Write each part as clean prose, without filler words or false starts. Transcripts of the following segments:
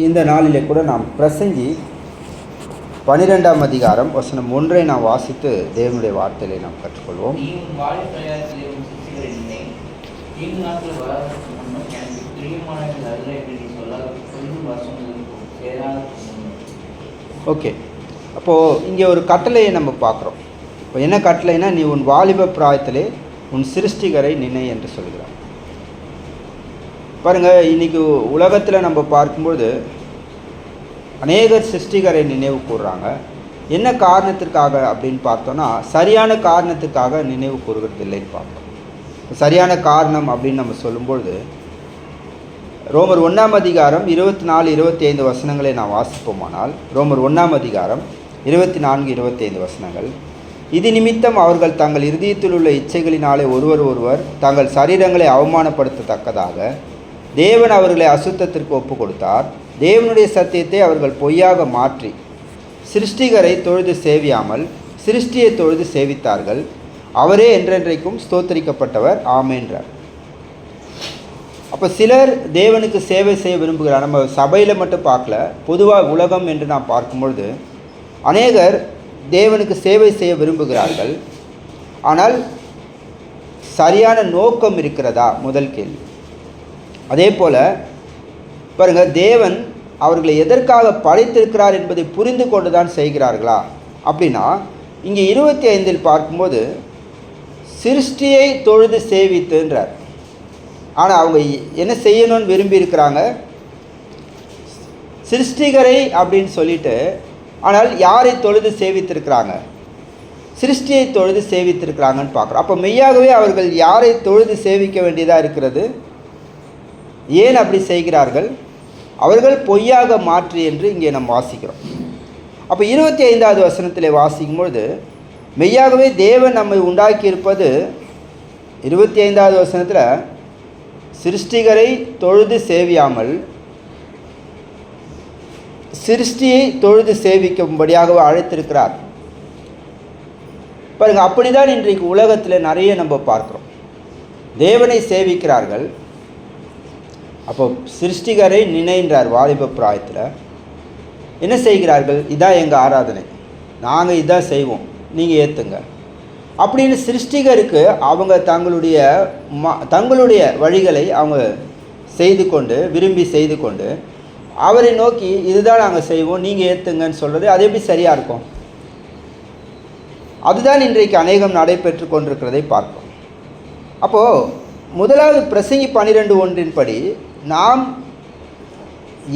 இந்த நாளிலே கூட நாம் பிரசங்கி 12ஆம் அதிகாரம் வசனம் 1 நாம் வாசித்து தேவனுடைய வார்த்தையை நாம் கற்றுக்கொள்வோம். ஓகே, அப்போது இங்கே ஒரு கட்டளையை நம்ம பார்க்குறோம். இப்போ என்ன கட்டளைனா, நீ உன் வாலிப பிராயத்திலே உன் சிருஷ்டிகரை நினை என்று சொல்கிறார். பாருங்கள், இன்றைக்கி உலகத்தில் நம்ம பார்க்கும்போது அநேகர் சிருஷ்டிகரை நினைவு கூறுறாங்க. என்ன காரணத்திற்காக அப்படின்னு பார்த்தோன்னா, சரியான காரணத்துக்காக நினைவு கூறுகிறது இல்லைன்னு பார்ப்போம். சரியான காரணம் அப்படின்னு நம்ம சொல்லும்பொழுது ரோமர் 1ஆம் அதிகாரம் 24-25 வசனங்களை நான் வாசிப்போமானால், ரோமர் 1ஆம் அதிகாரம் 24-25 வசனங்கள். இது நிமித்தம் அவர்கள் தங்கள் இருதயத்தில் உள்ள இச்சைகளினாலே ஒருவர் தங்கள் சரீரங்களை அவமானப்படுத்தத்தக்கதாக தேவன் அவர்களை அசுத்தத்திற்கு ஒப்பு கொடுத்தார். தேவனுடைய சத்தியத்தை அவர்கள் பொய்யாக மாற்றி சிருஷ்டிகரை தொழுது சேவியாமல் சிருஷ்டியை தொழுது சேவித்தார்கள். அவரே என்றென்றைக்கும் ஸ்தோத்தரிக்கப்பட்டவர், ஆமென்றார். அப்போ சிலர் தேவனுக்கு சேவை செய்ய விரும்புகிறார். நம்ம சபையில் மட்டும் பார்க்கல, பொதுவாக உலகம் என்று நாம் பார்க்கும்பொழுது அநேகர் தேவனுக்கு சேவை செய்ய விரும்புகிறார்கள். ஆனால் சரியான நோக்கம் இருக்கிறதா? முதல் கேள்வி. அதே போல் பாருங்கள், தேவன் அவர்களை எதற்காக படைத்திருக்கிறார் என்பதை புரிந்து கொண்டு தான் செய்கிறார்களா அப்படின்னா, இங்கே 25 பார்க்கும்போது சிருஷ்டியை தொழுது சேவித்துன்றார். ஆனால் அவங்க என்ன செய்யணும்னு விரும்பி இருக்கிறாங்க? சிருஷ்டிகரை அப்படின்னு சொல்லிட்டு, ஆனால் யாரை தொழுது சேவித்திருக்கிறாங்க? சிருஷ்டியை தொழுது சேவித்திருக்கிறாங்கன்னு பார்க்குறோம். அப்போ மெய்யாகவே அவர்கள் யாரை தொழுது சேவிக்க வேண்டியதாக இருக்கிறது? ஏன் அப்படி செய்கிறார்கள்? அவர்கள் பொய்யாக மாற்றி என்று இங்கே நம்ம வாசிக்கிறோம். அப்போ 25வது வசனத்தில் வாசிக்கும்பொழுது மெய்யாகவே தேவன் நம்மை உண்டாக்கியிருப்பது, 25வது வசனத்தில் சிருஷ்டிகரை தொழுது சேவியாமல் சிருஷ்டியை தொழுது சேவிக்கும்படியாக அழைத்திருக்கிறார். பாருங்கள், அப்படி தான் இன்றைக்கு உலகத்தில் நிறைய நம்ம பார்க்குறோம். தேவனை சேவிக்கிறார்கள். அப்போ சிருஷ்டிகரை நினைன்றார். வாலிப பிராயத்தில் என்ன செய்கிறார்கள்? இதான் எங்கள் ஆராதனை, நாங்கள் இதான் செய்வோம், நீங்கள் ஏற்றுங்க அப்படின்னு சிருஷ்டிகருக்கு அவங்க தங்களுடைய வழிகளை அவங்க செய்து கொண்டு விரும்பி செய்து கொண்டு அவரை நோக்கி இதுதான் நாங்கள் செய்வோம், நீங்கள் ஏற்றுங்கன்னு சொல்கிறது, அது எப்படி சரியாக இருக்கும்? அதுதான் இன்றைக்கு அநேகம் நடைபெற்று கொண்டிருக்கிறதை பார்ப்போம். அப்போது முதலாவது பிரசங்கி 12:1 படி நாம்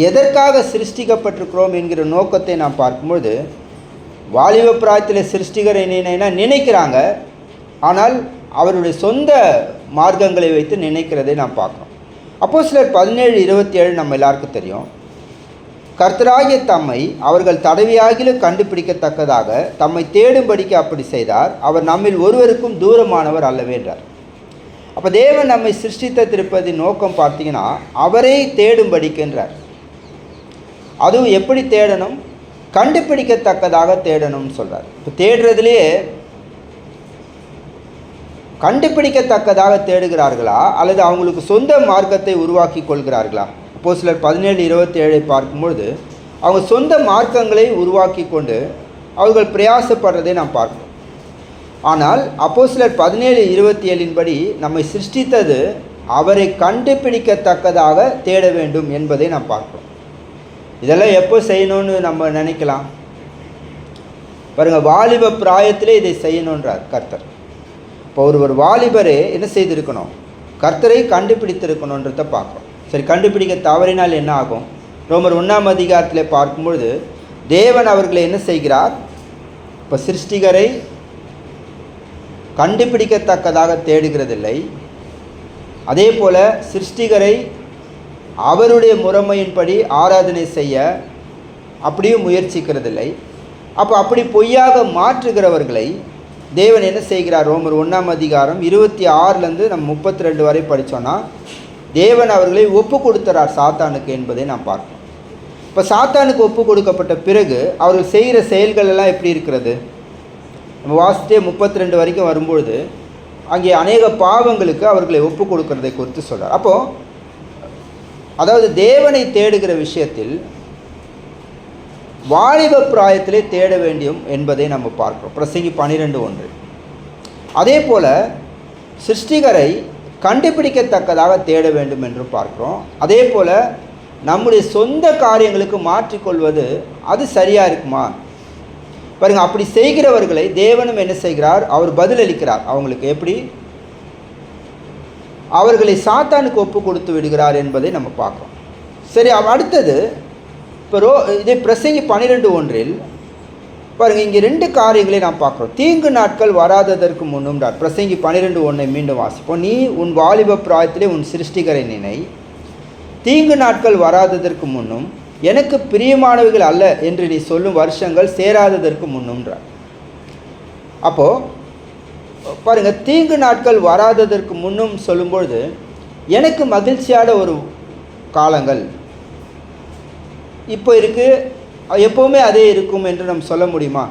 எதற்காக சிருஷ்டிக்கப்பட்டிருக்கிறோம் என்கிற நோக்கத்தை நாம் பார்க்கும்பொழுது, வாலிப பிராயத்தில் சிருஷ்டிகரை நினைக்கிறாங்க. ஆனால் அவருடைய சொந்த மார்க்கங்களை வைத்து நினைக்கிறதை நாம் பார்க்குறோம். அப்போஸ்தலர் 17:27 நம்ம எல்லாருக்கும் தெரியும். கர்த்தராகிய தம்மை அவர்கள் தடவியாகிலும் கண்டுபிடிக்கத்தக்கதாக தம்மை தேடும்படிக்கு அப்படி செய்தார். அவர் நம்மில் ஒருவருக்கும் தூரமானவர் அல்லவே என்றார். அப்போ தேவன் நம்மை சிருஷ்டித்திருப்பதின் நோக்கம் பார்த்தீங்கன்னா, அவரை தேடும்படிக்கின்றார். அதுவும் எப்படி தேடணும்? கண்டுபிடிக்கத்தக்கதாக தேடணும்னு சொல்கிறார். இப்போ தேடுறதுலேயே கண்டுபிடிக்கத்தக்கதாக தேடுகிறார்களா அல்லது அவங்களுக்கு சொந்த மார்க்கத்தை உருவாக்கி கொள்கிறார்களா? அப்போஸ்தலர் 17:27 பார்க்கும்பொழுது அவங்க சொந்த மார்க்கங்களை உருவாக்கி கொண்டு அவர்கள் பிரயாசப்படுறதை நாம் பார்க்கிறோம். ஆனால் அப்போஸ்தலர் 17:27 படி நம்மை சிருஷ்டித்தது அவரை கண்டுபிடிக்கத்தக்கதாக தேட வேண்டும் என்பதை நாம் பார்க்கிறோம். இதெல்லாம் எப்போ செய்யணும்னு நம்ம நினைக்கலாம்? பாருங்கள், வாலிப பிராயத்திலே இதை செய்யணுன்றார் கர்த்தர். இப்போ ஒரு வாலிபரே என்ன செய்திருக்கணும்? கர்த்தரை கண்டுபிடித்திருக்கணுன்றதை பார்க்குறோம். சரி, கண்டுபிடிக்க தவறினால் என்ன ஆகும்? ரோமர் 1ஆம் அதிகாரத்தில் பார்க்கும்பொழுது தேவன் அவர்களை என்ன செய்கிறார்? இப்போ சிருஷ்டிகரை கண்டுபிடிக்கத்தக்கதாக தேடுகிறதில்லை. அதே போல் சிருஷ்டிகரை அவருடைய முறைமையின்படி ஆராதனை செய்ய அப்படியும் முயற்சிக்கிறதில்லை. அப்போ அப்படி பொய்யாக மாற்றுகிறவர்களை தேவன் என்ன செய்கிறார்? ரோமர் 1ஆம் அதிகாரம் 26 நம்ம 32 வரை படித்தோன்னா தேவன் அவர்களை ஒப்பு கொடுத்துறார் சாத்தானுக்கு என்பதை நாம் பார்ப்போம். இப்போ சாத்தானுக்கு ஒப்பு கொடுக்கப்பட்ட பிறகு அவர்கள் செய்கிற செயல்கள் எல்லாம் எப்படி இருக்கிறது? நம்ம வாசித்தே 32 வரைக்கும் வரும்பொழுது அங்கே அநேக பாவங்களுக்கு அவர்களை ஒப்பு கொடுக்கறதை குறித்து சொல்கிறார். அப்போது அதாவது தேவனை தேடுகிற விஷயத்தில் வாலிப பிராயத்திலே தேட வேண்டும் என்பதை நம்ம பார்க்கிறோம். பிரசங்கி 12:1. அதே போல் சிருஷ்டிகரை கண்டுபிடிக்கத்தக்கதாக தேட வேண்டும் என்று பார்க்கிறோம். அதே போல் நம்முடைய சொந்த காரியங்களுக்கு மாற்றிக்கொள்வது அது சரியாக இருக்குமா பாருங்கள். அப்படி செய்கிறவர்களை தேவனும் என்ன செய்கிறார்? அவர் பதிலளிக்கிறார். அவங்களுக்கு எப்படி? அவர்களை சாத்தானுக்கு ஒப்பு கொடுத்து விடுகிறார் என்பதை நம்ம பார்க்கிறோம். சரி, அடுத்தது இப்போ இதே பிரசங்கி 12:1 பாருங்கள், இங்கே 2 காரியங்களை நாம் பார்க்குறோம். தீங்கு நாட்கள் வராததற்கு முன்னும்ன்றார். பிரசங்கி 12:1 மீண்டும் வாசிப்போம். நீ உன் வாலிப பிராயத்திலே உன் சிருஷ்டிகரை நினை, தீங்கு நாட்கள் வராததற்கு முன்னும் எனக்கு பிரியமானவைகள் அல்ல என்று நீ சொல்லும் வருஷங்கள் சேராததற்கு முன்னும்ன்றார். அப்போது பாருங்கள், தீங்கு நாட்கள் வராததற்கு முன்னும் சொல்லும்பொழுது எனக்கு மகிழ்ச்சியான ஒரு காலங்கள் இப்போ இருக்குது, எப்போவுமே அதே இருக்கும் என்று நம்ம சொல்ல முடியுமா?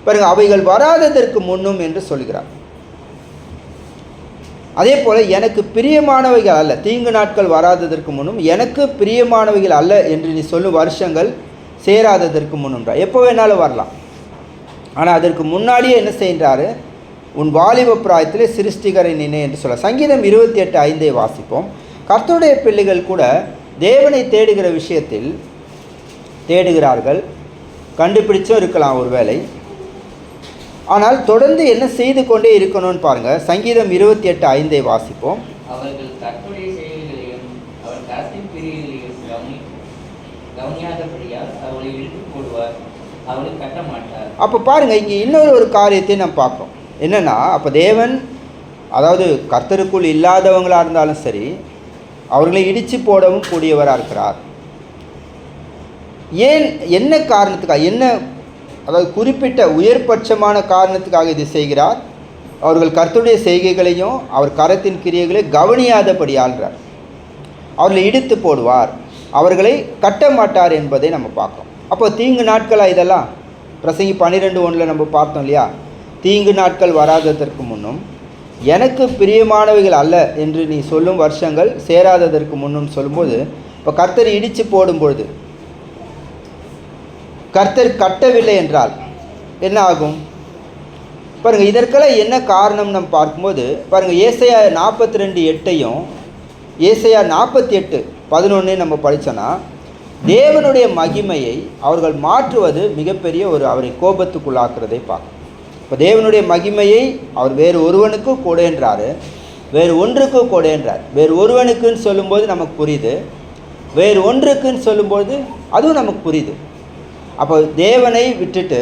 பாருங்கள், அவைகள் வராததற்கு முன்னும் என்று சொல்கிறார். அதே போல் எனக்கு பிரியமானவைகள் அல்ல, தீங்கு நாட்கள் வராததற்கு முன்னும் எனக்கு பிரியமானவைகள் அல்ல என்று நீ சொல்லும் வருஷங்கள் சேராததற்கு முன்னும்ன்றார். எப்போ வேணாலும் வரலாம், ஆனால் அதற்கு முன்னாடியே என்ன செய்கிறாரு? உன் வாலிப பிராயத்திலே சிருஷ்டிகரை நினை என்று சொல்ல. சங்கீதம் 28:5 வாசிப்போம். கர்த்தருடைய பிள்ளைகள் கூட தேவனை தேடுகிற விஷயத்தில் தேடுகிறார்கள், கண்டுபிடிச்சும் இருக்கலாம் ஒரு வேளை, ஆனால் தொடர்ந்து என்ன செய்து கொண்டே இருக்கணும்னு பாருங்கள். சங்கீதம் 28:5 வாசிப்போம். அவர்கள் கர்த்தருடைய செய்கைகளையும் அவர் கரத்தின் கிரியைகளையும் கவனியாதபடியால் அவளை இழுத்து போடுவார், அவளை கட்ட மாட்டார். அப்போ பாருங்கள், இங்கே இன்னொரு காரியத்தை நம்ம பார்க்குறோம். என்னென்னா, அப்போ தேவன் அதாவது கர்த்தருக்குள் இல்லாதவங்களாக இருந்தாலும் சரி அவர்களை இடித்து போடவும் கூடியவராக இருக்கிறார். ஏன், என்ன காரணத்துக்காக, என்ன அதாவது குறிப்பிட்ட உயர்பட்சமான காரணத்துக்காக இது செய்கிறார்? அவர்கள் கர்த்தருடைய செய்கைகளையும் அவர் கரத்தின் கிரியைகளை கவனியாதபடி ஆள்றார். அவர்களை இடித்து போடுவார், அவர்களை கட்ட மாட்டார் என்பதை நம்ம பார்க்கோம். அப்போ தீங்கு நாட்களாக இதெல்லாம் பிரசங்கி 12:1 நம்ம பார்த்தோம் இல்லையா? தீங்கு நாட்கள் வராததற்கு முன்னும் எனக்கு பிரியமானவைகள் அல்ல என்று நீ சொல்லும் வருஷங்கள் சேராததற்கு முன்னும் சொல்லும்போது, இப்போ கர்த்தர் இடித்து போடும்பொழுது கர்த்தர் கட்டவில்லை என்றால் என்ன ஆகும் பாருங்கள். இதற்கெல்லாம் என்ன காரணம் நம்ம பார்க்கும்போது பாருங்கள், ஏசாயா 42:8 ஏசாயா 48:11 நம்ம படித்தோன்னா தேவனுடைய மகிமையை அவர்கள் மாற்றுவது மிகப்பெரிய ஒரு அவரை கோபத்துக்குள்ளாக்குறதை பார்க்கணும். இப்போ தேவனுடைய மகிமையை அவர் வேறு ஒருவனுக்கும் கொடைன்றாரு, வேறு ஒன்றுக்கும் கொடைன்றார். வேறு ஒருவனுக்குன்னு சொல்லும்போது நமக்கு புரியுது, வேறு ஒன்றுக்குன்னு சொல்லும்போது அதுவும் நமக்கு புரியுது. அப்போ தேவனை விட்டுட்டு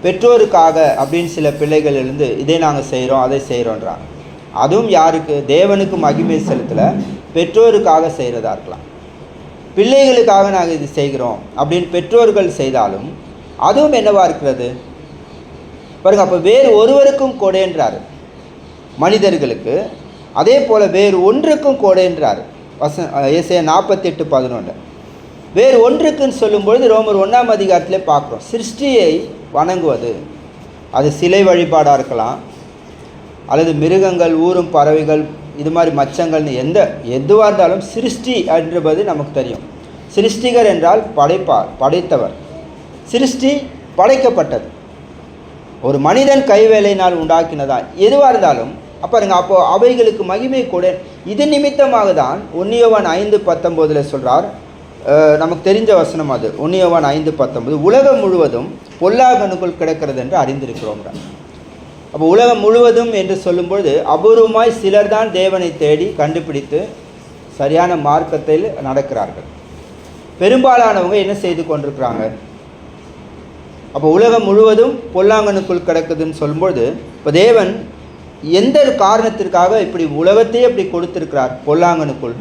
பெற்றோருக்காக அப்படின்னு சில பிள்ளைகள் இருந்து இதை நாங்கள் செய்கிறோம் அதை செய்கிறோன்றாங்க. அதுவும் யாருக்கு? தேவனுக்கு மகிமை செலுத்தலை, பெற்றோருக்காக செய்கிறதா இருக்கலாம். பிள்ளைகளுக்காக நாங்கள் இது செய்கிறோம் அப்படின்னு பெற்றோர்கள் செய்தாலும் அதுவும் என்னவாக இருக்கிறது பாருங்க. அப்போ வேறு ஒருவருக்கும் கொடைன்றார் மனிதர்களுக்கு, அதே போல் வேறு ஒன்றுக்கும் கொடைன்றார். ஏசாயா 48:11 வேறு ஒன்றுக்குன்னு சொல்லும்பொழுது ரோமர் 1ஆம் அதிகாரத்திலே பார்க்குறோம். சிருஷ்டியை வணங்குவது, அது சிலை வழிபாடாக இருக்கலாம், அல்லது மிருகங்கள், ஊரும் பறவைகள், இது மாதிரி மச்சங்கள்னு எதுவாக இருந்தாலும் சிருஷ்டி என்பது நமக்கு தெரியும். சிருஷ்டிகர் என்றால் படைப்பார், படைத்தவர். சிருஷ்டி படைக்கப்பட்டது, ஒரு மனிதன் கைவேலையினால் உண்டாக்கினதா எதுவாக இருந்தாலும் அப்போ அவைகளுக்கு மகிமை கூட. இது நிமித்தமாக தான் 1 யோவான் 5:19 சொல்கிறார், நமக்கு தெரிஞ்ச வசனம் அது. 1 யோவான் 5:19 உலகம் முழுவதும் பொல்லாங்கனுக்குள் கிடக்கிறது என்று அறிந்திருக்கிறோம். அப்போ உலகம் முழுவதும் என்று சொல்லும்பொழுது அபூர்வமாய் சிலர் தான் தேவனை தேடி கண்டுபிடித்து சரியான மார்க்கத்தில் நடக்கிறார்கள். பெரும்பாலானவங்க என்ன செய்து கொண்டிருக்கிறாங்க? அப்போ உலகம் முழுவதும் பொல்லாங்கனுக்குள் கிடக்குதுன்னு சொல்லும்பொழுது இப்போ தேவன் எந்த காரணத்திற்காக இப்படி உலகத்தையே இப்படி கொடுத்திருக்கிறார்? பொல்லாங்கனுக்குள்.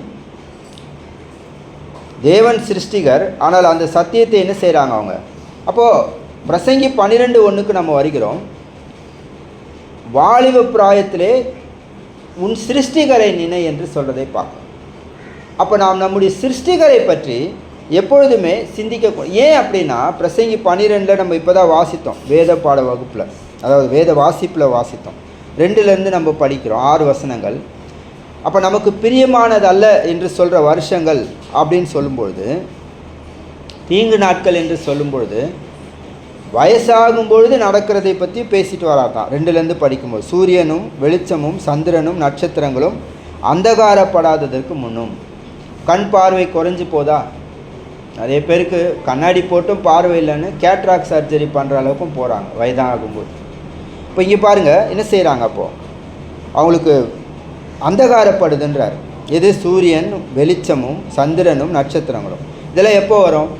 தேவன் சிருஷ்டிகர், ஆனால் அந்த சத்தியத்தை என்ன செய்கிறாங்க அவங்க? அப்போது பிரசங்கி 12:1 நம்ம வருகிறோம். வாலிப பிராயத்திலே உன் சிருஷ்டிகரை நினை என்று சொல்கிறதை பார்க்கணும். அப்போ நாம் நம்முடைய சிருஷ்டிகரை பற்றி எப்பொழுதுமே சிந்திக்க. ஏன் அப்படின்னா பிரசங்கி 12 நம்ம இப்போ தான் வாசித்தோம், வேத பாட வகுப்பில், அதாவது வேத வாசிப்பில் வாசித்தோம். 2லேருந்து நம்ம படிக்கிறோம் 6 வசனங்கள். அப்போ நமக்கு பிரியமானது அல்ல என்று சொல்கிற வருஷங்கள் அப்படின்னு சொல்லும்பொழுது தீங்கு நாட்கள் என்று சொல்லும் பொழுது வயசாகும் பொழுது நடக்கிறதை பற்றி பேசிட்டு வராதான். 2லேருந்து படிக்கும்போது சூரியனும் வெளிச்சமும் சந்திரனும் நட்சத்திரங்களும் அந்தகாரப்படாததற்கு முன்னும். கண் பார்வை குறைஞ்சி போதா? நிறைய பேருக்கு கண்ணாடி போட்டும் பார்வை இல்லைன்னு கேட்ராக்ட் சர்ஜரி பண்ணுற அளவுக்கும் போகிறாங்க வயதாகும்போது. இப்போ இங்கே பாருங்கள் என்ன செய்கிறாங்க. அப்போது அவங்களுக்கு அந்தகாரப்படுதுன்றார். எது? சூரியன் வெளிச்சமும் சந்திரனும் நட்சத்திரங்களும். இதெல்லாம் எப்போ வரும்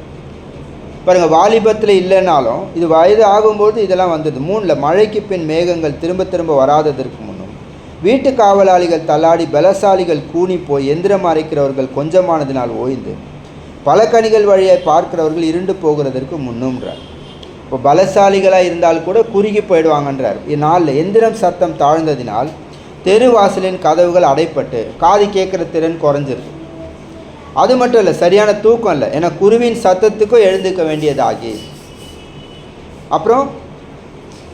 பாருங்கள். வாலிபத்தில் இல்லைன்னாலும் இது வயது ஆகும்போது இதெல்லாம் வந்தது. 3 மழைக்கு பின் மேகங்கள் திரும்ப திரும்ப வராததற்கு முன்னும், வீட்டு காவலாளிகள் தள்ளாடி பலசாலிகள் கூனி போய் எந்திரம் அரைக்கிறவர்கள் கொஞ்சமானதினால் ஓய்ந்து பல கனிகள் வழியை பார்க்கிறவர்கள் இருண்டு போகிறதற்கு முன்னும்ன்றார். இப்போ பலசாலிகளாக இருந்தால் கூட குறுகி போயிடுவாங்கன்றார். 4 எந்திரம் சத்தம் தாழ்ந்ததினால் தெரு வாசலின் கதவுகள் அடைப்பட்டு காது கேட்குற திறன் குறைஞ்சிருக்கு. அது மட்டும் இல்லை, சரியான தூக்கம் இல்லை, ஏன்னா குருவின் சத்தத்துக்கும் எழுந்துக்க வேண்டியதாகி. அப்புறம்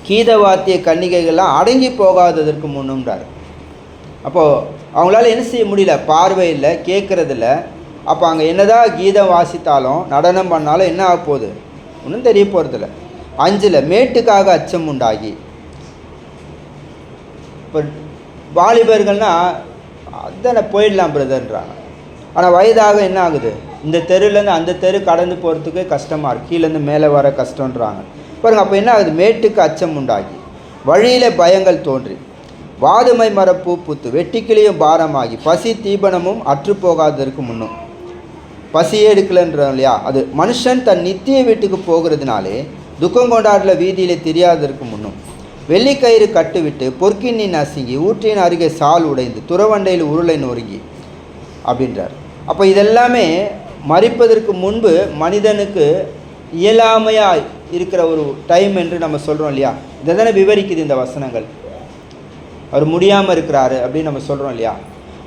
கீதவாத்திய கன்னிகைகள்லாம் அடங்கி போகாததற்கு முன்னும்ன்றார். அப்போது அவங்களால என்ன செய்ய முடியல, பார்வை இல்லை, கேட்குறதில்ல. அப்போ அங்கே என்னதான் கீதம் வாசித்தாலும் நடனம் பண்ணாலும் என்ன ஆக போகுது, ஒன்றும் தெரிய போகிறதில்ல. 5 மேட்டுக்காக அச்சம் உண்டாகி. இப்போ வாலிபர்கள்னால் அதான போயிடலாம் பிரதர்ன்றாங்க. ஆனால் வயதாக என்ன ஆகுது, இந்த தெருலேருந்து அந்த தெரு கடந்து போகிறதுக்கு கஷ்டமாக இருக்குது, கீழேருந்து மேலே வர கஷ்டன்றாங்க பாருங்கள். அப்போ என்ன ஆகுது, மேட்டுக்கு அச்சம் உண்டாகி வழியில் பயங்கள் தோன்றி வாதுமை மரப்பூ பூத்து வெட்டிக்கிளியும் பாரமாகி பசி தீபனமும் அற்றுப்போகாததற்கு முன்னும். பசியே எடுக்கலன்றோம் இல்லையா, அது மனுஷன் தன் நித்திய வீட்டுக்கு போகிறதுனாலே துக்கம் கொண்டாடல வீதியிலே தெரியாததற்கு முன்னும். வெள்ளிக்கயிறு கட்டுவிட்டு பொற்கிண்ணி நசுங்கி ஊற்றின் அருகே சால் உடைந்து துறவண்டையில் உருளை நொறுங்கி அப்படின்றார். அப்போ இதெல்லாமே மரிப்பதற்கு முன்பு மனிதனுக்கு இயலாமையாக இருக்கிற ஒரு டைம் என்று நம்ம சொல்கிறோம் இல்லையா. இதை தானே விவரிக்குது இந்த வசனங்கள். அவர் முடியாமல் இருக்கிறாரு அப்படின்னு நம்ம சொல்கிறோம் இல்லையா.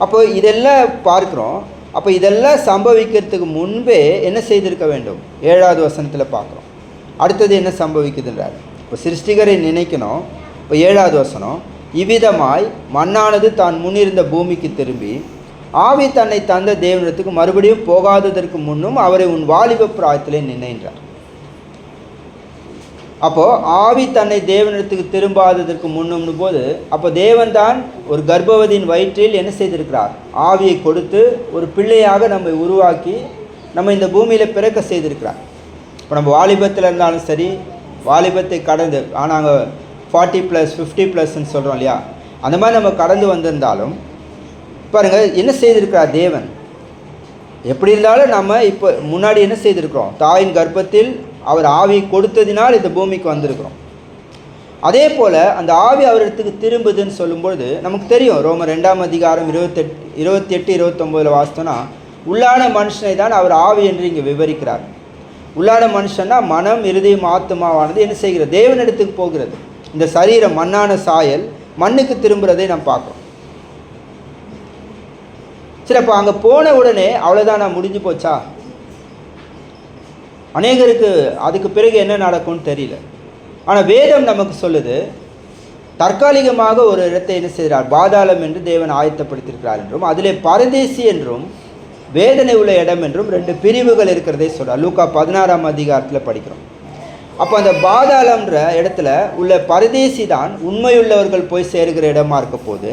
அப்போ இதெல்லாம் பார்க்குறோம். அப்போ இதெல்லாம் சம்பவிக்கிறதுக்கு முன்பே என்ன செய்திருக்க வேண்டும், 7வது வசனத்தில் பார்க்குறோம். அடுத்தது என்ன சம்பவிக்குதுன்றார். இப்போ சிருஷ்டிகரை நினைக்கணும். இப்போ 7வது வசனம், இவ்விதமாய் மண்ணானது தான் முன்னிருந்த பூமிக்கு திரும்பி ஆவி தன்னை தந்த தேவனிடத்துக்கு மறுபடியும் போகாததற்கு முன்னும் அவரை உன் வாலிப பிராயத்திலே நினைன்றார். அப்போது ஆவி தன்னை தேவனிடத்துக்கு திரும்பாததற்கு முன்னும்னு போது, அப்போ தேவன் தான் ஒரு கர்ப்பவதியின் வயிற்றில் என்ன செய்திருக்கிறார், ஆவியை கொடுத்து ஒரு பிள்ளையாக நம்மை உருவாக்கி நம்ம இந்த பூமியில் பிறக்க செய்திருக்கிறார். இப்போ நம்ம வாலிபத்தில் இருந்தாலும் சரி, வாலிபத்தை கடந்து நாங்கள் 40+, 50+ன்னு சொல்கிறோம் இல்லையா, அந்த மாதிரி நம்ம கடந்து வந்திருந்தாலும் பாருங்கள் என்ன செய்திருக்கிறார் தேவன். எப்படி இருந்தாலும் நம்ம இப்போ முன்னாடி என்ன செய்திருக்கிறோம், தாயின் கர்ப்பத்தில் அவர் ஆவியை கொடுத்ததினால் இந்த பூமிக்கு வந்திருக்கிறோம். அதே போல் அந்த ஆவி அவரிடத்துக்கு திரும்புதுன்னு சொல்லும்பொழுது நமக்கு தெரியும். ரோமர் 2ஆம் அதிகாரம் 28, 29 வாசித்தோன்னா, உள்ளான மனுஷனை தான் அவர் ஆவி என்று இங்கே விவரிக்கிறார். உள்ளான மனுஷன்னா மனம் இருதயம் ஆத்மாவானது என்ன செய்கிறது, தேவனிடத்துக்கு போகிறது. இந்த சரீரம் மண்ணான சாயல் மண்ணுக்கு திரும்புகிறதை நம்ம பார்க்குறோம். சரி, அப்போ அங்கே போன உடனே அவ்வளோதான், நான் முடிஞ்சு போச்சா? அநேகருக்கு அதுக்கு பிறகு என்ன நடக்கும்னு தெரியல. ஆனால் வேதம் நமக்கு சொல்லுது, தற்காலிகமாக ஒரு இடத்தை என்ன செய்கிறார், பாதாளம் என்று தேவன் ஆயத்தப்படுத்தியிருக்கிறார் என்றும், அதிலே பரதேசி என்றும் வேதனை உள்ள இடம் என்றும் 2 பிரிவுகள் இருக்கிறதே சொல்கிறார். லூக்கா 16ஆம் அதிகாரத்தில் படிக்கிறோம். அப்போ அந்த பாதாளம்ன்ற இடத்துல உள்ள பரதேசி தான் உண்மையுள்ளவர்கள் போய் சேருகிற இடமா இருக்க போது,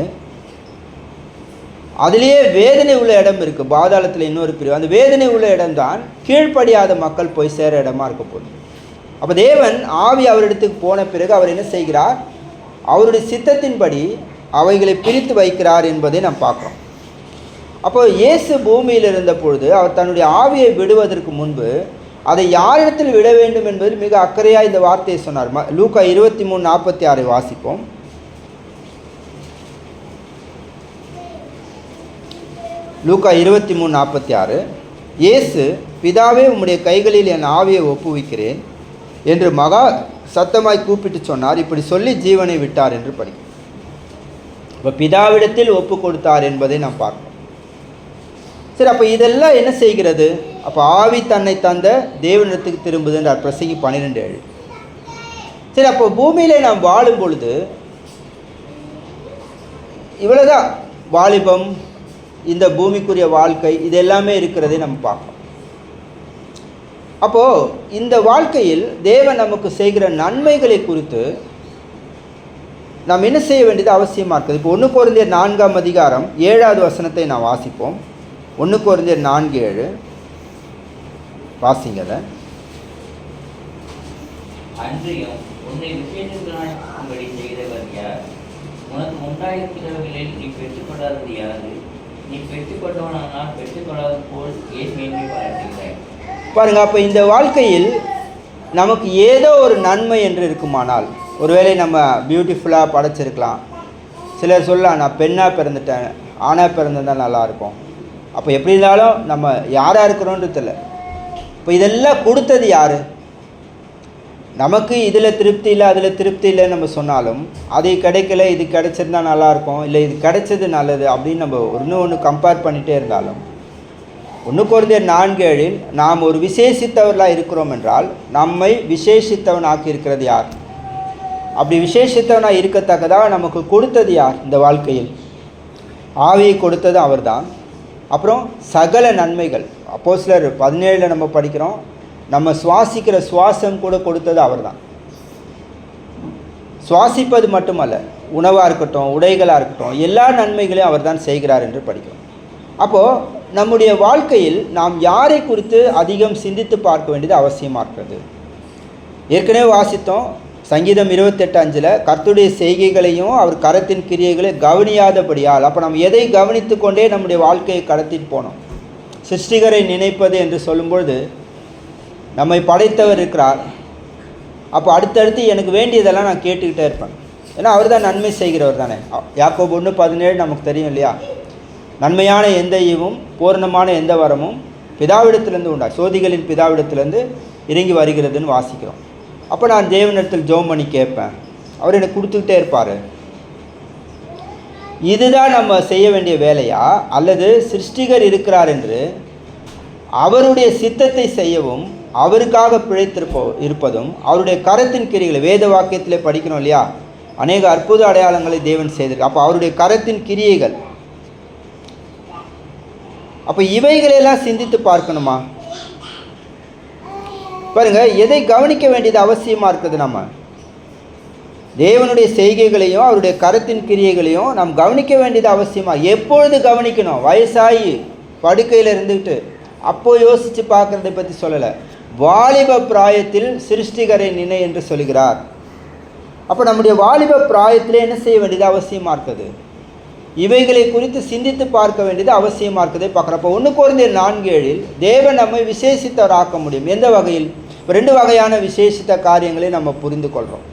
அதுலேயே வேதனை உள்ள இடம் இருக்குது பாதாளத்தில் இன்னொரு பிரிவு. அந்த வேதனை உள்ள இடம்தான் கீழ்ப்படியாத மக்கள் போய் சேர இடமா இருக்க போகுது. அப்போ தேவன் ஆவி அவரிடத்துக்கு போன பிறகு அவர் என்ன செய்கிறார், அவருடைய சித்தத்தின்படி அவைகளை பிரித்து வைக்கிறார் என்பதை நாம் பார்க்குறோம். அப்போ இயேசு பூமியில் இருந்த பொழுது அவர் தன்னுடைய ஆவியை விடுவதற்கு முன்பு அதை யாரிடத்தில் விட வேண்டும் என்பதில் மிக அக்கறையாக இந்த வார்த்தையை சொன்னார். லூக்கா 23:46 வாசிப்போம். லூக்கா 23:46, இயேசு, பிதாவே உம்முடைய கைகளில் என் ஆவியை ஒப்புவிக்கிறேன் என்று மகா சத்தமாய் கூப்பிட்டு சொன்னார். இப்படி சொல்லி ஜீவனை விட்டார் என்று படிக்கும். இப்போ பிதாவிடத்தில் ஒப்பு கொடுத்தார் என்பதை நாம் பார்ப்போம். சரி, அப்போ இதெல்லாம் என்ன செய்கிறது, அப்போ ஆவி தன்னை தந்த தேவனிடத்துக்கு திரும்புது என்றார் பிரசங்கி 12:7. சரி, அப்போ பூமியிலே நாம் வாழும் பொழுது இவ்வளோதான் வாலிபம், இந்த பூமிக்குரிய வாழ்க்கை, இது எல்லாமே இருக்கிறதை நம்ம பார்க்கணும். அப்போது இந்த வாழ்க்கையில் தேவன் நமக்கு செய்கிற நன்மைகளை குறித்து நாம் என்ன செய்ய வேண்டியது அவசியமாக இருக்குது. இப்போ 1 கொரிந்தியர் 4ஆம் அதிகாரம் 7வது வசனத்தை நான் வாசிப்போம். 1 கொரிந்தியர் 4:7 வாசிங்க. அதை அன்றியும் உன்னை விசேஷித்தபடி செய்தவர் யார்? உனக்கு உண்டாயிருக்கிறவர்களில் நீ பெற்றுக்கொள்ளாதது யாது? நீ பெற்றுக்கொண்டவனால் பெற்றுக்கொள்ளாத போல் ஏன் மேன்மை பாராட்டுகிறாய்? பாருங்க, அப்போ இந்த வாழ்க்கையில் நமக்கு ஏதோ ஒரு நன்மை என்று இருக்குமானால், ஒருவேளை நம்ம பியூட்டிஃபுல்லாக படைச்சிருக்கலாம். சிலர் சொல்லலாம், நான் பெண்ணாக பிறந்துட்டேன், ஆணாக பிறந்திருந்தால் நல்லாயிருக்கும். அப்போ எப்படி இருந்தாலும் நம்ம யாராக இருக்கிறோன்றது தெரியல. இப்போ இதெல்லாம் கொடுத்தது யார்? நமக்கு இதில் திருப்தி இல்லை, அதில் திருப்தி இல்லைன்னு நம்ம சொன்னாலும், அது கிடைக்கல, இது கிடைச்சிருந்தா நல்லாயிருக்கும், இல்லை இது கிடைச்சது நல்லது அப்படின்னு நம்ம ஒன்று கம்பேர் பண்ணிகிட்டே இருந்தாலும், 1 கொரிந்தியர் 4:7 நாம் ஒரு விசேஷித்தவர்களாக இருக்கிறோம் என்றால் நம்மை விசேஷித்தவன் ஆக்கி இருக்கிறது யார்? அப்படி விசேஷித்தவனாக இருக்கத்தக்கதாக நமக்கு கொடுத்தது யார்? இந்த வாழ்க்கையில் ஆவியை கொடுத்தது அவர்தான். அப்புறம் சகல நன்மைகள், அப்போஸ்தலர் 17 நம்ம படிக்கிறோம், நம்ம சுவாசிக்கிற சுவாசம் கூட கொடுத்தது அவர்தான். சுவாசிப்பது மட்டுமல்ல, உணவாக இருக்கட்டும், உடைகளாக இருக்கட்டும், எல்லா நன்மைகளையும் அவர்தான் செய்கிறார் என்று படிக்கிறோம். அப்போது நம்முடைய வாழ்க்கையில் நாம் யாரை குறித்து அதிகம் சிந்தித்து பார்க்க வேண்டியது அவசியமாக இருக்கிறது. ஏற்கனவே வாசித்தோம், சங்கீதம் 28:5 கர்த்தருடைய செய்கைகளையும் அவர் கரத்தின் கிரியைகளை கவனியாதபடியால். அப்போ நம்ம எதை கவனித்து கொண்டே நம்முடைய வாழ்க்கையை கடத்திட்டு போனோம். சிருஷ்டிகரை நினைப்பது என்று சொல்லும்பொழுது நம்மை படைத்தவர் இருக்கிறார். அப்போ அடுத்தடுத்து எனக்கு வேண்டியதெல்லாம் நான் கேட்டுக்கிட்டே இருப்பேன். ஏன்னா அவர் தான் நன்மை செய்கிறவர் தானே. யாக்கோபு 1:17 நமக்கு தெரியும் இல்லையா? நன்மையான எந்த ஈவும் பூரணமான எந்த வரமும் பிதாவிடத்திலேருந்து உண்டா, சோதிகளின் பிதாவிடத்திலேருந்து இறங்கி வருகிறதுன்னு வாசிக்கிறோம். அப்போ நான் தேவனிடத்தில் ஜெபம் பண்ணி கேட்பேன், அவர் எனக்கு கொடுத்துக்கிட்டே இருப்பார். இதுதான் நம்ம செய்ய வேண்டிய வேலையா? அல்லது சிருஷ்டிகர் இருக்கிறார் என்று அவருடைய சித்தத்தை செய்யவும் அவருக்காக இருப்பதும் அவருடைய கரத்தின் கிரியைகளை வேத வாக்கியத்திலே படிக்கணும் இல்லையா? அநேக அற்புத அடையாளங்களை தேவன் செய்திருக்கு. அப்போ அவருடைய கரத்தின் கிரியைகள், அப்போ இவைகளெல்லாம் சிந்தித்து பார்க்கணுமா? பாருங்க, எதை கவனிக்க வேண்டியது அவசியமாக இருக்குது. நம்ம தேவனுடைய செய்கைகளையும் அவருடைய கரத்தின் கிரியைகளையும் நாம் கவனிக்க வேண்டியது அவசியமாக. எப்பொழுது கவனிக்கணும்? வயசாகி படுக்கையில் இருந்துக்கிட்டு அப்போ யோசித்து பார்க்குறதை பற்றி சொல்லலை. வாலிப பிராயத்தில் சிருஷ்டிகரை நினை என்று சொல்கிறார். அப்போ நம்முடைய வாலிப பிராயத்தில் என்ன செய்ய வேண்டியது அவசியமாக இருக்குது? இவைகளை குறித்து சிந்தித்து பார்க்க வேண்டியது அவசியமாக இருக்குதே பார்க்குறோம். அப்போ 1 கொரிந்தியர் 4:7 தேவன் நம்மை விசேஷித்தவராக்க முடியும். எந்த வகையில்? இப்போ 2 வகையான விசேஷித்த காரியங்களை நம்ம புரிந்து கொள்கிறோம்.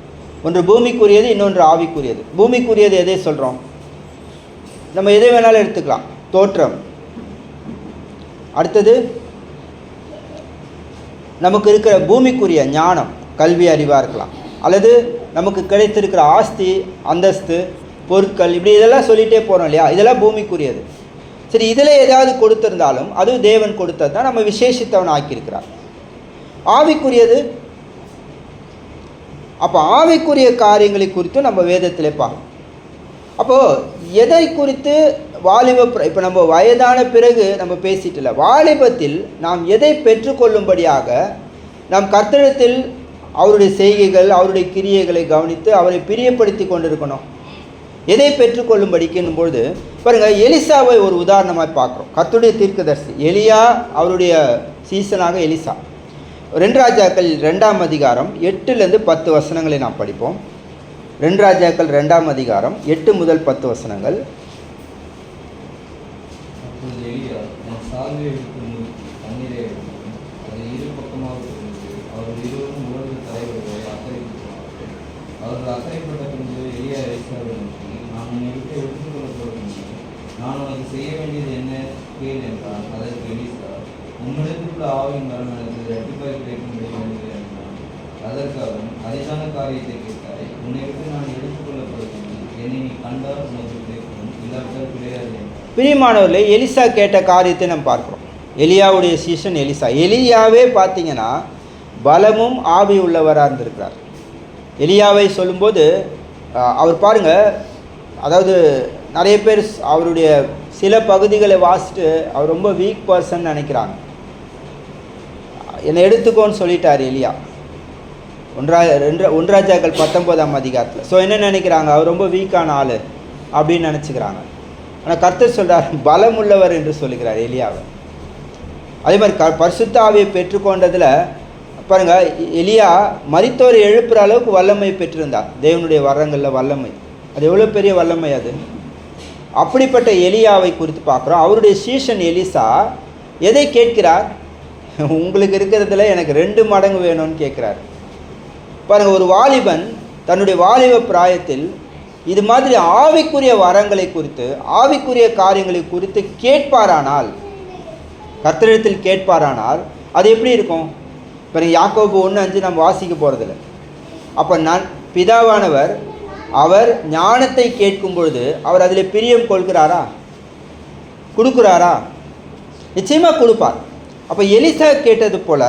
ஒன்று பூமிக்குரியது, இன்னொன்று ஆவிக்குரியது. பூமிக்குரியது எதை சொல்கிறோம்? நம்ம எதை வேணாலும் எடுத்துக்கலாம். தோற்றம். அடுத்தது நமக்கு இருக்கிற பூமிக்குரிய ஞானம், கல்வி அறிவாக இருக்கலாம், அல்லது நமக்கு கிடைத்திருக்கிற ஆஸ்தி, அந்தஸ்து, பொருட்கள், இப்படி இதெல்லாம் சொல்லிகிட்டே போகிறோம் இல்லையா? இதெல்லாம் பூமிக்குரியது. சரி, இதில் ஏதாவது கொடுத்துருந்தாலும் அது தேவன் கொடுத்தது தான், நம்ம விசேஷித்தவன் ஆக்கியிருக்கிறார். ஆவிக்குரியது, அப்போ ஆவிக்குரிய காரியங்களை குறித்து நம்ம வேதத்திலே பார்க்கணும். அப்போது எதை குறித்து இப்போ நம்ம வயதான பிறகு நம்ம பேசிட்டு இல்லை, வாலிபத்தில் நாம் எதை பெற்றுக்கொள்ளும்படியாக நாம் கர்த்தரிடத்தில் அவருடைய செய்கைகள், அவருடைய கிரியைகளை கவனித்து அவரை பிரியப்படுத்தி கொண்டிருக்கணும். எதை பெற்றுக்கொள்ளும்படிக்குன்னும் பொழுது பாருங்கள், எலிசாவை ஒரு உதாரணமாக பார்க்குறோம். கர்த்தருடைய தீர்க்கதரிசி எலியா, அவருடைய சீசனாக எலிசா. 2 ராஜாக்கள் 2ஆம் அதிகாரம் 8லேருந்து 10 வசனங்களை நாம் படிப்போம். 2 ராஜாக்கள் 2ஆம் அதிகாரம் 8 முதல் 10 வசனங்கள். நான் உனக்கு செய்ய வேண்டியது என்ன கேள் என்றான். அதற்கு எலிசா, உம்மிடத்துக்குள்ள ஆவியின் வரம் எனக்கு இரட்டிப்பாய் கிடைக்கும்படி வேண்டுகிறேன் என்றான். அதற்கு அவன், அதிதான காரியத்தை கேட்டாய், உன்னை விட்டு நான் எடுத்துக்கொள்ளப்படுகிறேன், என்னை நீ கண்டால் உனக்கு கிடைக்கும், இல்லாவிட்டால் கிடையாது என்றான். பிரியமானவர்களே, எலிசா கேட்ட காரியத்தை நம்ம பார்க்குறோம். எலியாவுடைய சீசன் எலிசா. எலியாவே பார்த்தீங்கன்னா பலமும் ஆவி உள்ளவராக இருந்திருக்கிறார். எலியாவை சொல்லும்போது அவர் பாருங்கள், அதாவது நிறைய பேர் அவருடைய சில பகுதிகளை வாசிட்டு அவர் ரொம்ப வீக் பர்சன் நினைக்கிறாங்க. என்னை எடுத்துக்கோன்னு சொல்லிட்டார் எலியா. ஒன்றாஜாக்கள் 19ஆம் அதிகாரத்தில். ஸோ என்ன நினைக்கிறாங்க, அவர் ரொம்ப வீக்கான ஆள் அப்படின்னு நினச்சிக்கிறாங்க. ஆனால் கர்த்தர் சொல்கிறார் பலம் உள்ளவர் என்று சொல்லுகிறார் எலியாவை. அதே மாதிரி பரிசுத்த ஆவியை பெற்றுக்கொண்டதில் பாருங்கள், எலியா மரித்தோரை எழுப்புகிற அளவுக்கு வல்லமை பெற்றிருந்தார். தேவனுடைய வரங்களில் வல்லமை, அது எவ்வளோ பெரிய வல்லமை அது. அப்படிப்பட்ட எலியாவை குறித்து பார்க்குறோம். அவருடைய சீஷன் எலிசா எதை கேட்கிறார், உங்களுக்கு இருக்கிறதுல எனக்கு 2 மடங்கு வேணும்னு கேட்குறார். பாருங்கள், ஒரு வாலிபன் தன்னுடைய வாலிப பிராயத்தில் இது மாதிரி ஆவிக்குரிய வரங்களை குறித்து, ஆவிக்குரிய காரியங்களை குறித்து கேட்பாரானால், கர்த்தரிடத்தில் கேட்பாரானால் அது எப்படி இருக்கும்? பாருங்கள், யாக்கோபு 1:5 நம்ம வாசிக்க போகிறதில்ல. அப்போ நான் பிதாவானவர் அவர் ஞானத்தை கேட்கும் பொழுது அவர் அதில் பிரியம் கொள்கிறாரா, கொடுக்குறாரா? நிச்சயமாக கொடுப்பார். அப்போ எலிசா கேட்டது போல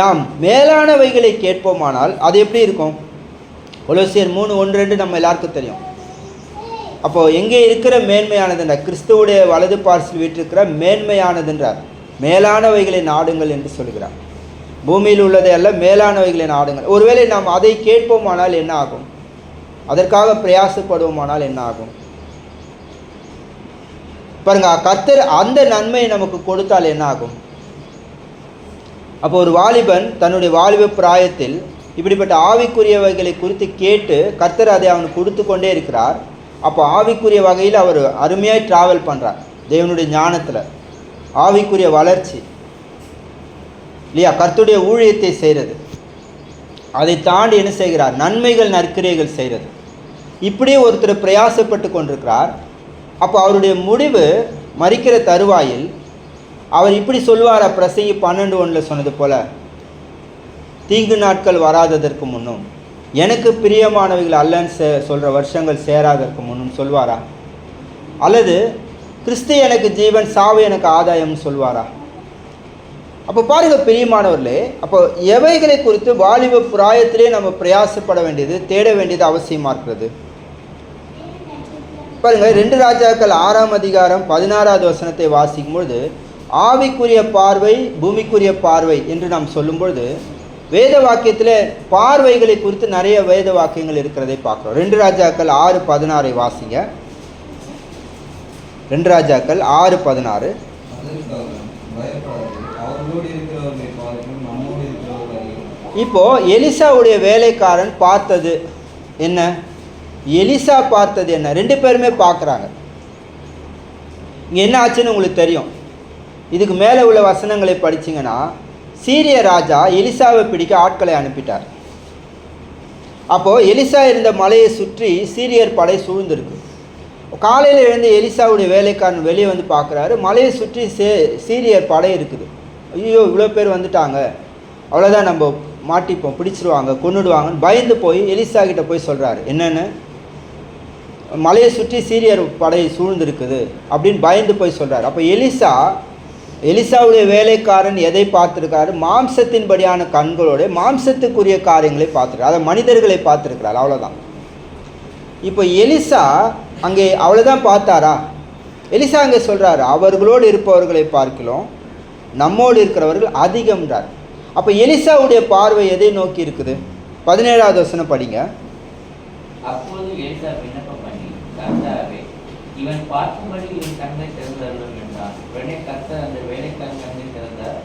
நாம் மேலானவைகளை கேட்போமானால் அது எப்படி இருக்கும்? கொலோசியர் 3:1-2 நம்ம எல்லாருக்கும் தெரியும். அப்போது எங்கே இருக்கிற மேன்மையானதுன்றார், கிறிஸ்துவுடைய வலது பார்சில் வீட்டிருக்கிற மேன்மையானதுன்றார். மேலானவைகளை நாடுங்கள் என்று சொல்கிறார். பூமியில் உள்ளதை அல்ல, மேலானவைகளை நாடுங்கள். ஒருவேளை நாம் அதை கேட்போமானால் என்ன ஆகும்? அதற்காக பிரயாசப்படுவோமானால் என்ன ஆகும்? பாருங்க, கர்த்தர் அந்த நன்மையை நமக்கு கொடுத்தால் என்ன ஆகும்? அப்போ ஒரு வாலிபன் தன்னுடைய வாலிப பிராயத்தில் இப்படிப்பட்ட ஆவிக்குரியவைகளை குறித்து கேட்டு கர்த்தர் அதை அவனுக்கு கொடுத்து கொண்டே இருக்கிறார். அப்போ ஆவிக்குரிய வகையில் அவர் அருமையாக ட்ராவல் பண்ணுறார். தேவனுடைய ஞானத்தில் ஆவிக்குரிய வளர்ச்சி இல்லையா, கர்த்தருடைய ஊழியத்தை செய்கிறது. அதை தாண்டி என்ன செய்கிறார்? நன்மைகள் நற்கிரியைகள் செய்கிறது. இப்படி ஒருத்தர் பிரயாசப்பட்டு கொண்டிருக்கிறார். அப்போ அவருடைய முடிவு மரிக்கிற தருவாயில் அவர் இப்படி சொல்வார். பிரசங்கி 12:1 சொன்னது போல, தீங்கு நாட்கள் வராததற்கு முன்னும் எனக்கு பிரியமானவைகள் அல்லன்னு சொல்கிற வருஷங்கள் சேராததற்கு முன்னும் சொல்வாரா? அல்லது கிறிஸ்து எனக்கு ஜீவன், சாவு எனக்கு ஆதாயம்னு சொல்வாரா? அப்போ பாருங்கள் பிரியமானவர்களே, அப்போ எவைகளை குறித்து வாலிப பிராயத்திலே நம்ம பிரயாசப்பட வேண்டியது, தேட வேண்டியது அவசியமாக இருக்கிறது. பாருங்கள், 2 ராஜாக்கள் 6ஆம் அதிகாரம் 16வது வசனத்தை வாசிக்கும்பொழுது ஆவிக்குரிய பார்வை, பூமிக்குரிய பார்வை என்று நாம் சொல்லும்பொழுது வேத வாக்கியத்தில் பார்வைகளை குறித்து நிறைய வேத வாக்கியங்கள் இருக்கிறதை பார்க்குறோம். 2 ராஜாக்கள் 6:16 வாசிங்க. 2 ராஜாக்கள் 6:16. இப்போ எலிசாவுடைய வேலைக்காரன் பார்த்தது என்ன, எலிசா பார்த்தது என்ன? 2 பேருமே பார்க்குறாங்க. இங்கே என்ன ஆச்சுன்னு உங்களுக்கு தெரியும். இதுக்கு மேலே உள்ள வசனங்களை படிச்சிங்கன்னா, சீரிய ராஜா எலிசாவை பிடிக்க ஆட்களை அனுப்பிட்டார். அப்போது எலிசா இருந்த மலையை சுற்றி சீரியர் படை சூழ்ந்திருக்கு. காலையில் எழுந்து எலிசாவுடைய வேலைக்காரன் வெளியே வந்து பார்க்குறாரு, மலையை சுற்றி சீரியர் படை இருக்குது. ஐயோ, இவ்வளோ பேர் வந்துட்டாங்க, அவ்வளோதான், நம்ம மாட்டிப்போம், பிடிச்சிருவாங்க, கொன்னுடுவாங்கன்னு பயந்து போய் எலிசா கிட்ட போய் சொல்கிறாரு. என்னென்னு, மலையை சுற்றி சீரியர் படை சூழ்ந்திருக்குது அப்படின்னு பயந்து போய் சொல்கிறார். அப்போ எலிசாவுடைய வேலைக்காரன் எதை பார்த்துருக்காரு? மாம்சத்தின்படியான கண்களோட மாம்சத்துக்குரிய காரியங்களை பார்த்துருக்காரு, அதை மனிதர்களை பார்த்துருக்கிறார், அவ்வளோதான். இப்போ எலிசா அங்கே அவ்வளோதான் பார்த்தாரா? எலிசா அங்கே சொல்கிறாரு, அவர்களோடு இருப்பவர்களை பார்க்கலாம் நம்மோடு இருக்கிறவர்கள் அதிகம்ன்றார். அப்போ எலிசாவுடைய பார்வை எதை நோக்கி இருக்குது? 17வது வசனம் படிங்க. அப்போது எலிசா விண்ணப்பம் பண்ணி, கர்த்தாவே, இவன் பார்க்கும்படி இவன் கண்ணை திறந்தருளும் என்றான். உடனே கர்த்தர் அந்த வேலைக்காரன் கண்ணை திறந்தார்.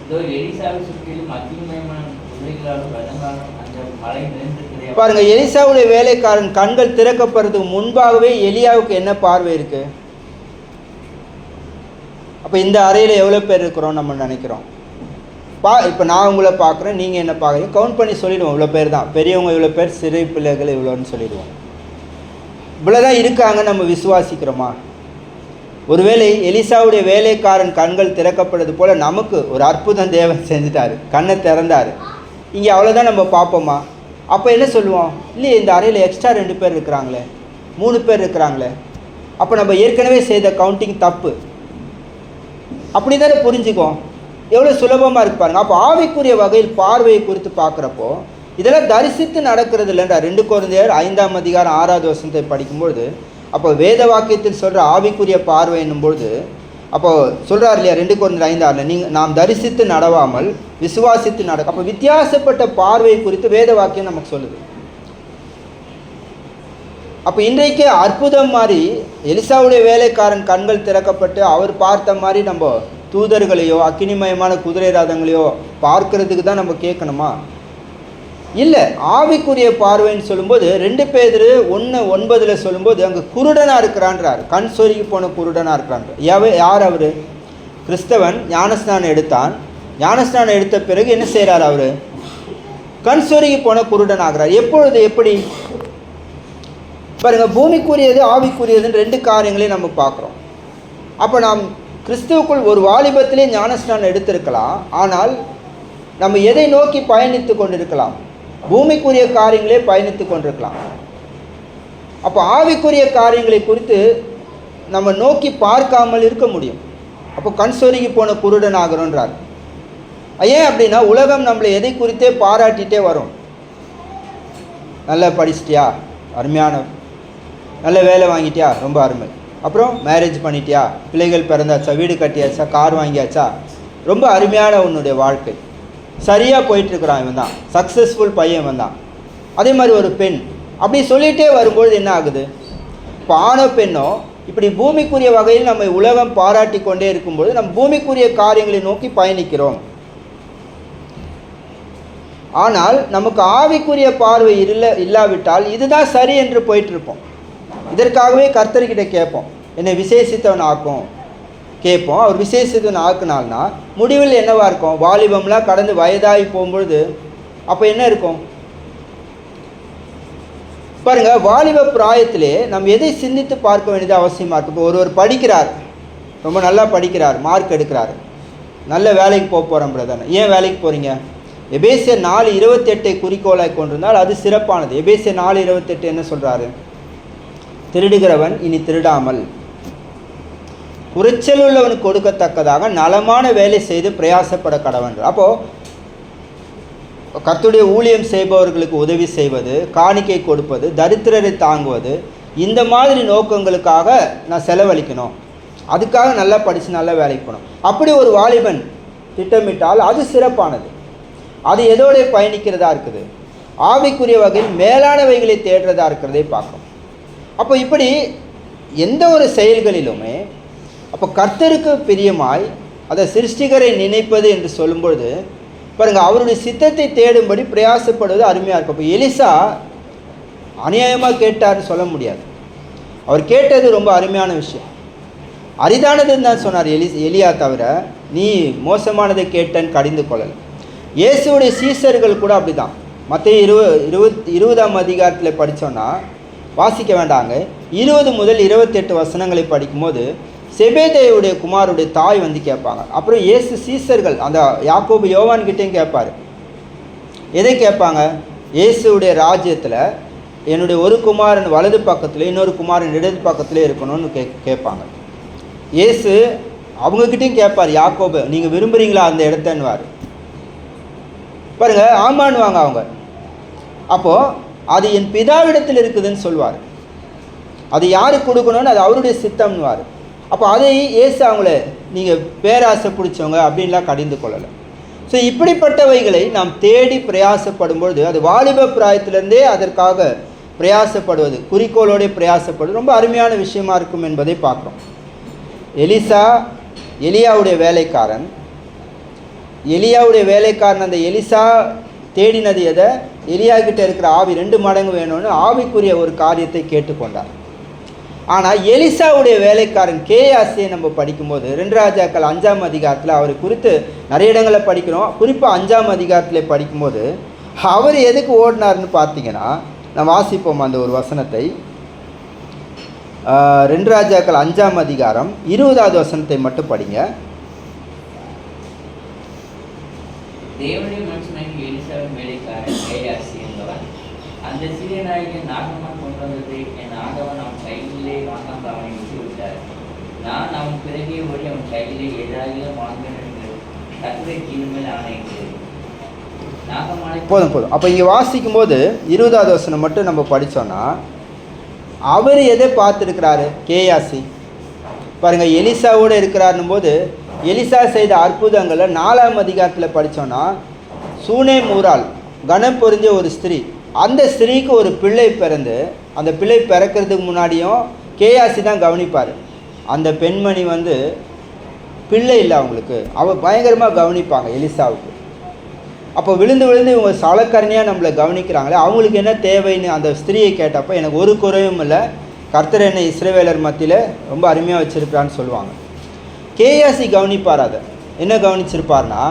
இதோ எலிசாவை சுற்றிலும் அக்கினிமயமான குதிரைகளாலும் ரதங்களாலும் அந்த மலை நிறைந்திருக்கிறதே. பாருங்க, எலிசாவுடைய வேலைக்காரன் கண்கள் திறக்கப்படுறதுக்கு முன்பாகவே எலியாவுக்கு என்ன பார்வை இருக்கு? அப்போ இந்த அறையில் எவ்வளோ பேர் இருக்கிறோம் நம்ம நினைக்கிறோம்? இப்போ நான் உங்களை பார்க்குறேன், நீங்கள் என்ன பார்க்குறீங்க, கவுண்ட் பண்ணி சொல்லிவிடுவோம். இவ்வளோ பேர் தான், பெரியவங்க இவ்வளோ பேர், சிறு பிள்ளைகள் இவ்வளோன்னு சொல்லிடுவோம். இவ்வளோதான் இருக்காங்க, நம்ம விசுவாசிக்கிறோமா? ஒருவேளை எலிசாவுடைய வேலைக்காரன் கண்கள் திறக்கப்படுறது போல் நமக்கு ஒரு அற்புதம் தேவன் செஞ்சுட்டார், கண்ணை திறந்தார். இங்கே அவ்வளோதான் நம்ம பார்ப்போமா? அப்போ என்ன சொல்லுவோம்? இல்லையே, இந்த அறையில் எக்ஸ்ட்ரா 2 பேர் இருக்கிறாங்களே, 3 பேர் இருக்கிறாங்களே, அப்போ நம்ம ஏற்கனவே செய்த கவுண்டிங் தப்பு. அப்படி தானே புரிஞ்சுக்குவோம். எவ்வளோ சுலபமாக இருக்கு பாருங்க. அப்போ ஆவிக்குரிய வகையில் பார்வையை குறித்து பார்க்குறப்போ இதெல்லாம் தரிசித்து நடக்கிறது இல்லைன்றா. 2 கொரிந்தியர் 5ஆம் அதிகாரம் 6வது வசனத்தை படிக்கும்பொழுது, அப்போ வேத வாக்கியத்தில் சொல்கிற ஆவிக்குரிய பார்வை என்னும்பொழுது அப்போது சொல்கிறார் இல்லையா 2 Corinthians 5:6 நாம் தரிசித்து நடவாமல் விசுவாசித்து நட. அப்போ வித்தியாசப்பட்ட பார்வை குறித்து வேத வாக்கியம் நமக்கு சொல்லுது. அப்போ இன்றைக்கு அற்புதம் மாதிரி எலிசாவுடைய வேலைக்காரன் கண்கள் திறக்கப்பட்டு அவர் பார்த்த மாதிரி நம்ம தூதர்களையோ அக்கினிமயமான குதிரை ரதங்களையோ பார்க்கறதுக்கு தான் நம்ம கேட்கணுமா? இல்லை. ஆவிக்குரிய பார்வைன்னு சொல்லும்போது 2 பேதுரு 1:9 சொல்லும்போது அங்கே குருடனாக இருக்கிறான்றார். கண் சொருகி போன குருடனாக இருக்கிறான். யார் அவர்? கிறிஸ்தவன் ஞானஸ்நானம் எடுத்தான். ஞானஸ்நானம் எடுத்த பிறகு என்ன செய்கிறார்? அவர் கண் சொருகி போன குருடன் ஆகிறார். எப்பொழுது? எப்படி பாருங்கள், பூமிக்குரியது ஆவிக்குரியதுன்னு 2 காரியங்களையும் நம்ம பார்க்குறோம். அப்போ நாம் கிறிஸ்துவுக்குள் ஒரு வாலிபத்திலே ஞானஸ்நானம் எடுத்திருக்கலாம். ஆனால் நம்ம எதை நோக்கி பயணித்து கொண்டிருக்கலாம்? பூமிக்குரிய காரியங்களே பயணித்து கொண்டிருக்கலாம். அப்போ ஆவிக்குரிய காரியங்களை குறித்து நம்ம நோக்கி பார்க்காமல் இருக்க முடியும். அப்போ கண் சொருகி போன குருடன் ஆகிறோன்றார். ஏன் அப்படின்னா உலகம் நம்மளை எதை குறித்தே பாராட்டிகிட்டே வரும். நல்லா படிச்சிட்டியா, அருமையான, நல்ல வேலை வாங்கிட்டியா, ரொம்ப அருமை. அப்புறம் மேரேஜ் பண்ணிட்டியா, பிள்ளைகள் பிறந்தாச்சா, வீடு கட்டியாச்சா, கார் வாங்கியாச்சா, ரொம்ப அருமையான உன்னுடைய வாழ்க்கை, சரியாக போயிட்டுருக்குறான், இவன் தான் சக்ஸஸ்ஃபுல் பையன், இவன் தான். அதே மாதிரி ஒரு பெண் அப்படி சொல்லிகிட்டே வரும்பொழுது என்ன ஆகுது? இப்போ ஆணோ பெண்ணோ இப்படி பூமிக்குரிய வகையில் நம்ம உலகம் பாராட்டி கொண்டே இருக்கும்போது நம்ம பூமிக்குரிய காரியங்களை நோக்கி பயணிக்கிறோம். ஆனால் நமக்கு ஆவிக்குரிய பார்வை இல்லாவிட்டால் இதுதான் சரி என்று போயிட்டுருப்போம். இதற்காகவே கர்த்தர்கிட்ட கேட்போம், என்னை விசேஷித்தவன் ஆக்கும் கேட்போம். அவர் விசேஷித்தவன் ஆக்குனால்னா முடிவில் என்னவாக இருக்கும்? வாலிபம்லாம் கடந்து வயதாகி போகும்பொழுது அப்போ என்ன இருக்கும் பாருங்கள். வாலிப பிராயத்திலே நம்ம எதை சிந்தித்து பார்க்க வேண்டியது அவசியமாக இருக்குது. இப்போ ஒருவர் படிக்கிறார், ரொம்ப நல்லா படிக்கிறார், மார்க் எடுக்கிறார், நல்ல வேலைக்கு போகிறோம் பிரதர். ஏன் வேலைக்கு போகிறீங்க? எபேசியர் 4:28 குறிக்கோளாக கொண்டிருந்தால் அது சிறப்பானது. எபேசியர் 4:28 என்ன சொல்கிறாரு? திருடுகிறவன் இனி திருடாமல் குறைச்சல் உள்ளவனுக்கு கொடுக்கத்தக்கதாக நலமான வேலை செய்து பிரயாசப்பட கடவன். அப்போது கர்த்தருடைய ஊழியம் செய்பவர்களுக்கு உதவி செய்வது, காணிக்கை கொடுப்பது, தரித்திரரை தாங்குவது, இந்த மாதிரி நோக்கங்களுக்காக நான் செலவழிக்கணும், அதுக்காக நல்லா படித்து நல்லா வேலைக்கு போகணும். அப்படி ஒரு வாலிபன் திட்டமிட்டால் அது சிறப்பானது. அது எதோட பயணிக்கிறதா இருக்குது? ஆவிக்குரிய வகையில் மேலானவைகளை தேடுறதா இருக்கிறதை பார்க்கும். அப்போ இப்படி எந்த ஒரு செயல்களிலுமே அப்போ கர்த்தருக்கு பிரியமாய் அதை சிருஷ்டிகரை நினைப்பது என்று சொல்லும்பொழுது பாருங்கள், அவருடைய சித்தத்தை தேடும்படி பிரயாசப்படுவது அருமையாக இருக்கும். இப்போ எலிசா அநியாயமாக கேட்டார்னு சொல்ல முடியாது. அவர் கேட்டது ரொம்ப அருமையான விஷயம், அரிதானதுன்னு தான் சொன்னார். எலியா தவிர நீ மோசமானதை கேட்டன்னு கடிந்து கொள்ளலை. இயேசுடைய சீசர்கள் கூட அப்படி தான். மத்தேயு 20ஆம் அதிகாரத்தில் படித்தோன்னா வாசிக்க வேண்டாங்க, 20 முதல் 28 வசனங்களை படிக்கும்போது செபேதேயுடைய குமாருடைய தாய் வந்து கேட்பாங்க. அப்புறம் இயேசு சீசர்கள் அந்த யாக்கோபு யோவான்கிட்டையும் கேட்பார். எதை கேட்பாங்க? இயேசுடைய ராஜ்யத்தில் என்னுடைய ஒரு குமாரன் வலது பக்கத்தில் இன்னொரு குமாரன் இடது பக்கத்தில் இருக்கணும்னு கேட்பாங்க. இயேசு அவங்கக்கிட்டையும் கேட்பார், யாக்கோபு நீங்கள் விரும்புகிறீங்களா அந்த இடத்தன்னுவார். பாருங்கள், ஆமான்னுவாங்க அவங்க. அப்போது அது என் பிதாவிடத்தில் இருக்குதுன்னு சொல்லுவார். அது யாருக்கு கொடுக்கணும்னு அது அவருடைய சித்தம்னுவார். அப்போ அதை இயேசு அவங்கள நீங்கள் பேராசை பிடிச்சவங்க அப்படின்லாம் கடிந்து கொள்ளலை. ஸோ இப்படிப்பட்டவைகளை நாம் தேடி பிரயாசப்படும்பொழுது அது வாலிப பிராயத்திலேருந்தே அதற்காக பிரயாசப்படுவது, குறிக்கோளோடைய பிரயாசப்படுவது ரொம்ப அருமையான விஷயமா இருக்கும் என்பதை பார்க்குறோம். எலியாவுடைய வேலைக்காரன் அந்த எலிசா தேடினது எதை? எலியா கிட்ட இருக்கிற ஆவி 2 மடங்கு வேணும்னு ஆவிக்குரிய ஒரு காரியத்தை கேட்டுக்கொண்டார். ஆனால் எலிசாவுடைய வேலைக்காரன் கேயாசியை நம்ம படிக்கும்போது 2 ராஜாக்கள் 5ஆம் அதிகாரத்தில் அவரை குறித்து நிறைய இடங்களில் படிக்கிறோம். குறிப்பாக 5ஆம் அதிகாரத்தில் படிக்கும்போது அவர் எதுக்கு ஓடினார்னு பார்த்தீங்கன்னா, நான் வாசிப்போம் அந்த ஒரு வசனத்தை. 2 ராஜாக்கள் 5ஆம் அதிகாரம் 20வது வசனத்தை மட்டும் படிங்க. தேவனுடைய மனுஷனாகி எலிசாவின் வேலைக்காரன் கேயாசி என்பவன் அந்த சீரியனாகிய நாகமான் கொண்டு வந்ததை என் ஆண்டவன் அவன் கையிலே வாங்காமல் அவனை விட்டு விட்டார். நான் அவன் பிறகே ஓடி அவன் கையிலே எதிராக வாங்கினேன் என்று கர்த்தருடைய ஜீவன் மேல் ஆணையிட்டேன். நாகமானை போதும். அப்போ இங்கே வாசிக்கும்போது 20வது வசனம் மட்டும் நம்ம படித்தோன்னா அவர் எதை பார்த்துருக்கிறாரு? கேயாசி. பாருங்கள், எலிசாவோடு இருக்கிறாருன்னும் போது எலிசா செய்த அற்புதங்களை 4ஆம் அதிகாரத்தில் படித்தோன்னா, சூனேம் ஊரால் கனம் பொருந்திய ஒரு ஸ்திரீ, அந்த ஸ்திரீக்கு ஒரு பிள்ளை பிறந்து, அந்த பிள்ளை பிறக்கிறதுக்கு முன்னாடியும் கேயாசி தான் கவனிப்பார். அந்த பெண்மணி வந்து பிள்ளை இல்லை அவங்களுக்கு, அவள் பயங்கரமாக கவனிப்பாங்க எலிசாவுக்கு. அப்போ விழுந்து விழுந்து இவங்க சலக்கரணியாக நம்மளை கவனிக்கிறாங்களே, அவங்களுக்கு என்ன தேவைன்னு அந்த ஸ்திரீயை கேட்டப்போ, எனக்கு ஒரு குறையும் இல்லை, கர்த்தர் என்னை இஸ்ரவேலர் மத்தியில் ரொம்ப அருமையாக வச்சுருக்கிறான்னு சொல்லுவாங்க. கேயாசி கவனிப்பார். அதை என்ன கவனிச்சிருப்பார்னா,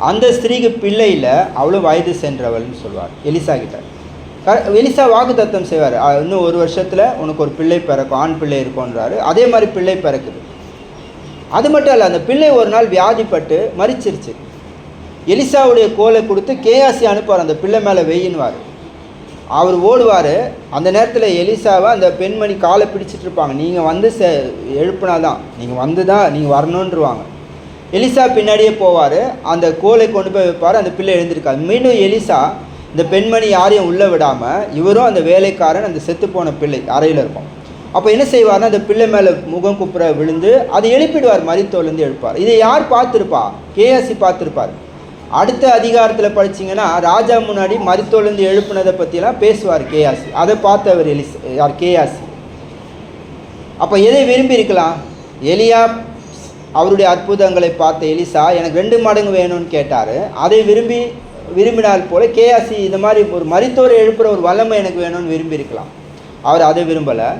அந்த ஸ்திரீக்கு பிள்ளை இல்லை, அவ்வளோ வயது சென்றவள்னு சொல்லுவார் எலிசா கிட்ட. எலிசா வாக்கு தத்தம் செய்வார், இன்னும் 1 வருஷத்தில் உனக்கு ஒரு பிள்ளை பிறக்கும், ஆண் பிள்ளை இருக்கும்ன்றாரு. அதே மாதிரி பிள்ளை பிறக்குது. அது மட்டும் இல்லை, அந்த பிள்ளை ஒரு நாள் வியாதிப்பட்டு மரிச்சிருச்சு. எலிசாவுடைய கோலை கொடுத்து கேயாசி அனுப்புவார், அந்த பிள்ளை மேலே வெயின்னுவார். அவர் ஓடுவார். அந்த நேரத்தில் எலிசாவை அந்த பெண்மணி காலை பிடிச்சிட்டு இருப்பாங்க, நீங்கள் வந்து எழுப்புனாதான், நீங்கள் வந்து தான் நீங்கள் வரணுன்றுவாங்க. எலிசா பின்னாடியே போவார், அந்த கோலை கொண்டு போய் வைப்பார், அந்த பிள்ளை எழுந்திருக்காது. மீண்டும் எலிசா இந்த பெண்மணி யாரையும் உள்ளே விடாமல், இவரும் அந்த வேலைக்காரன் அந்த செத்துப்போன பிள்ளை அறையில் இருக்கும். அப்போ என்ன செய்வார்னா, அந்த பிள்ளை மேலே முகம் குப்புற விழுந்து அதை எழுப்பிடுவார், மரித்தோலேருந்து எழுப்பார். இதை யார் பார்த்துருப்பா? கேயாசி பார்த்துருப்பார். அடுத்த அதிகாரத்தில் படிச்சிங்கன்னா, ராஜா முன்னாடி மரித்தோலேருந்து எழுப்புனதை பற்றிலாம் பேசுவார் கேயாசி. அதை பார்த்தவர் கேயாசி. அப்போ எதை விரும்பி இருக்கலாம்? எலியா அவருடைய அற்புதங்களை பார்த்த எலிசா எனக்கு 2 மடங்கு வேணும்னு கேட்டார். அதை விரும்பினால் போல கேயாசி இந்த மாதிரி ஒரு மரித்தோரை எழுப்புகிற ஒரு வல்லமை எனக்கு வேணும்னு விரும்பி இருக்கலாம். அவர் அதை விரும்பலை.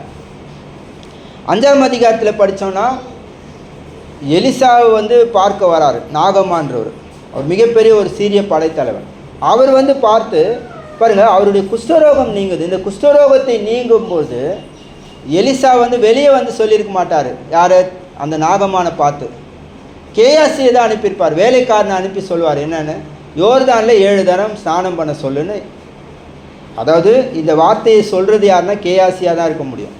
5ஆம் அதிகாரத்தில் படித்தோன்னா, எலிசாவை வந்து பார்க்க வராரு நாகமான்றவர். அவர் மிகப்பெரிய ஒரு சீரிய படைத்தலைவன். அவர் வந்து பார்த்து பாருங்கள், அவருடைய குஷ்டரோகம் நீங்குது. இந்த குஷ்டரோகத்தை நீங்கும்போது எலிசா வந்து வெளியே வந்து சொல்லியிருக்க மாட்டார். யார்? அந்த நாகமான பார்த்து கேயாசியை தான் அனுப்பியிருப்பார். வேலைக்காரனை அனுப்பி சொல்லுவார், என்னென்னு, யோர்தானில் 7 தரம் ஸ்நானம் பண்ண சொல்லுன்னு. அதாவது இந்த வார்த்தையை சொல்கிறது யாருன்னா கேயாசியாக தான் இருக்க முடியும்.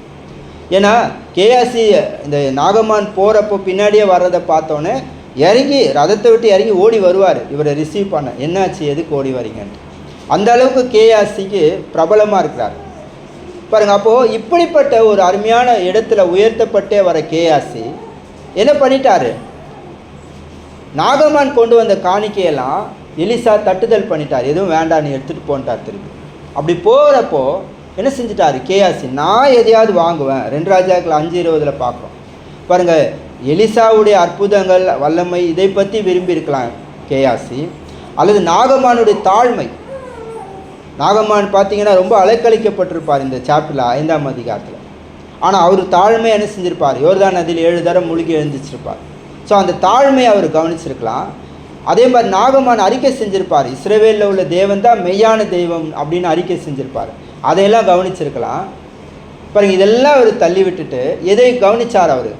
ஏன்னா கேயாசி இந்த நாகமான் போகிறப்போ பின்னாடியே வர்றதை பார்த்தோன்னே இறங்கி ரதத்தை விட்டு இறங்கி ஓடி வருவார் இவரை ரிசீவ் பண்ண. என்னாச்சு, எதுக்கு ஓடி வரீங்கன்ட்டு. அந்த அளவுக்கு கேயாசிக்கு பிரபலமாக இருக்கிறார் பாருங்கள். அப்போது இப்படிப்பட்ட ஒரு அருமையான இடத்துல உயர்த்தப்பட்டே வர கேயாசி என்ன பண்ணிட்டாரு? நாகமான் கொண்டு வந்த காணிக்கையெல்லாம் எலிசா தட்டுதல் பண்ணிட்டார். எதுவும் வேண்டாம், நீ எடுத்துகிட்டு போன்ட்டார் திருப்பி. அப்படி போகிறப்போ என்ன செஞ்சிட்டாரு கேயாசி? நான் எதையாவது வாங்குவேன். 2 ராஜாக்கள் 5:20 பார்க்குறோம் பாருங்கள். எலிசாவுடைய அற்புதங்கள் வல்லமை இதை பற்றி விரும்பி இருக்கலாம் கேயாசி, அல்லது நாகமானுடைய தாழ்மை. நாகமான் பார்த்தீங்கன்னா ரொம்ப அலைக்கழிக்கப்பட்டிருப்பார் இந்த சாப்டரில் 5ஆம் அதிகாரத்தில். ஆனால் அவர் தாழ்மை என்ன செஞ்சிருப்பார்? யோர்தான் நதியில் 7 தரம் முழுகி எழுந்திச்சிருப்பார். ஸோ அந்த தாழ்மையை அவர் கவனிச்சிருக்கலாம். அதே மாதிரி நாகமான் அறிக்கை செஞ்சிருப்பார், இஸ்ரவேலில் உள்ள தேவன் தான் மெய்யான தெய்வம் அப்படின்னு அறிக்கை செஞ்சிருப்பார். அதையெல்லாம் கவனிச்சிருக்கலாம் பாருங்க. இதெல்லாம் அவர் தள்ளி விட்டுட்டு எதை கவனிச்சார்? அவர்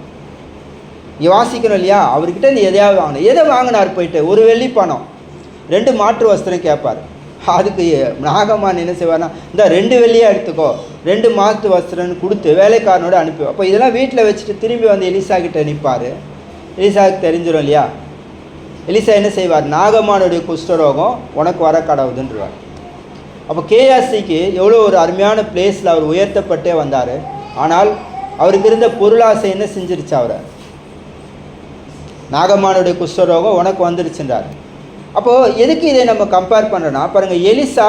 வாசிக்கணும் இல்லையா? அவர்கிட்ட நீ எதையாவது வாங்கணும். எதை வாங்கினார்? போயிட்டு 1 வெள்ளி பணம் 2 மாற்று வஸ்திரம் கேட்பார். அதுக்கு நாகமான் என்ன செய்வார்னா, இந்த 2 வெள்ளியாக எடுத்துக்கோ, 2 மாற்று வஸ்திரம்னு கொடுத்து வேலைக்காரனோட அனுப்பி. அப்போ இதெல்லாம் வீட்டில் வச்சுட்டு திரும்பி வந்து எலிசா கிட்ட நிற்பார். எலிசாவுக்கு தெரிஞ்சிடும் இல்லையா? எலிசா என்ன செய்வார்? நாகமானுடைய குஷ்டரோகம் உனக்கு வர கடவுதுன்றார். அப்போ கேயாசிக்கு எவ்வளோ ஒரு அருமையான பிளேஸில் அவர் உயர்த்தப்பட்டே வந்தார். ஆனால் அவருக்கு இருந்த பொருளாசை என்ன செஞ்சிருச்சு அவரை? நாகமானுடைய குஷ்டரோகம் உனக்கு வந்துருச்சுன்றார். அப்போது எதுக்கு இதை நம்ம கம்பேர் பண்ணுறோன்னா பாருங்கள், எலிசா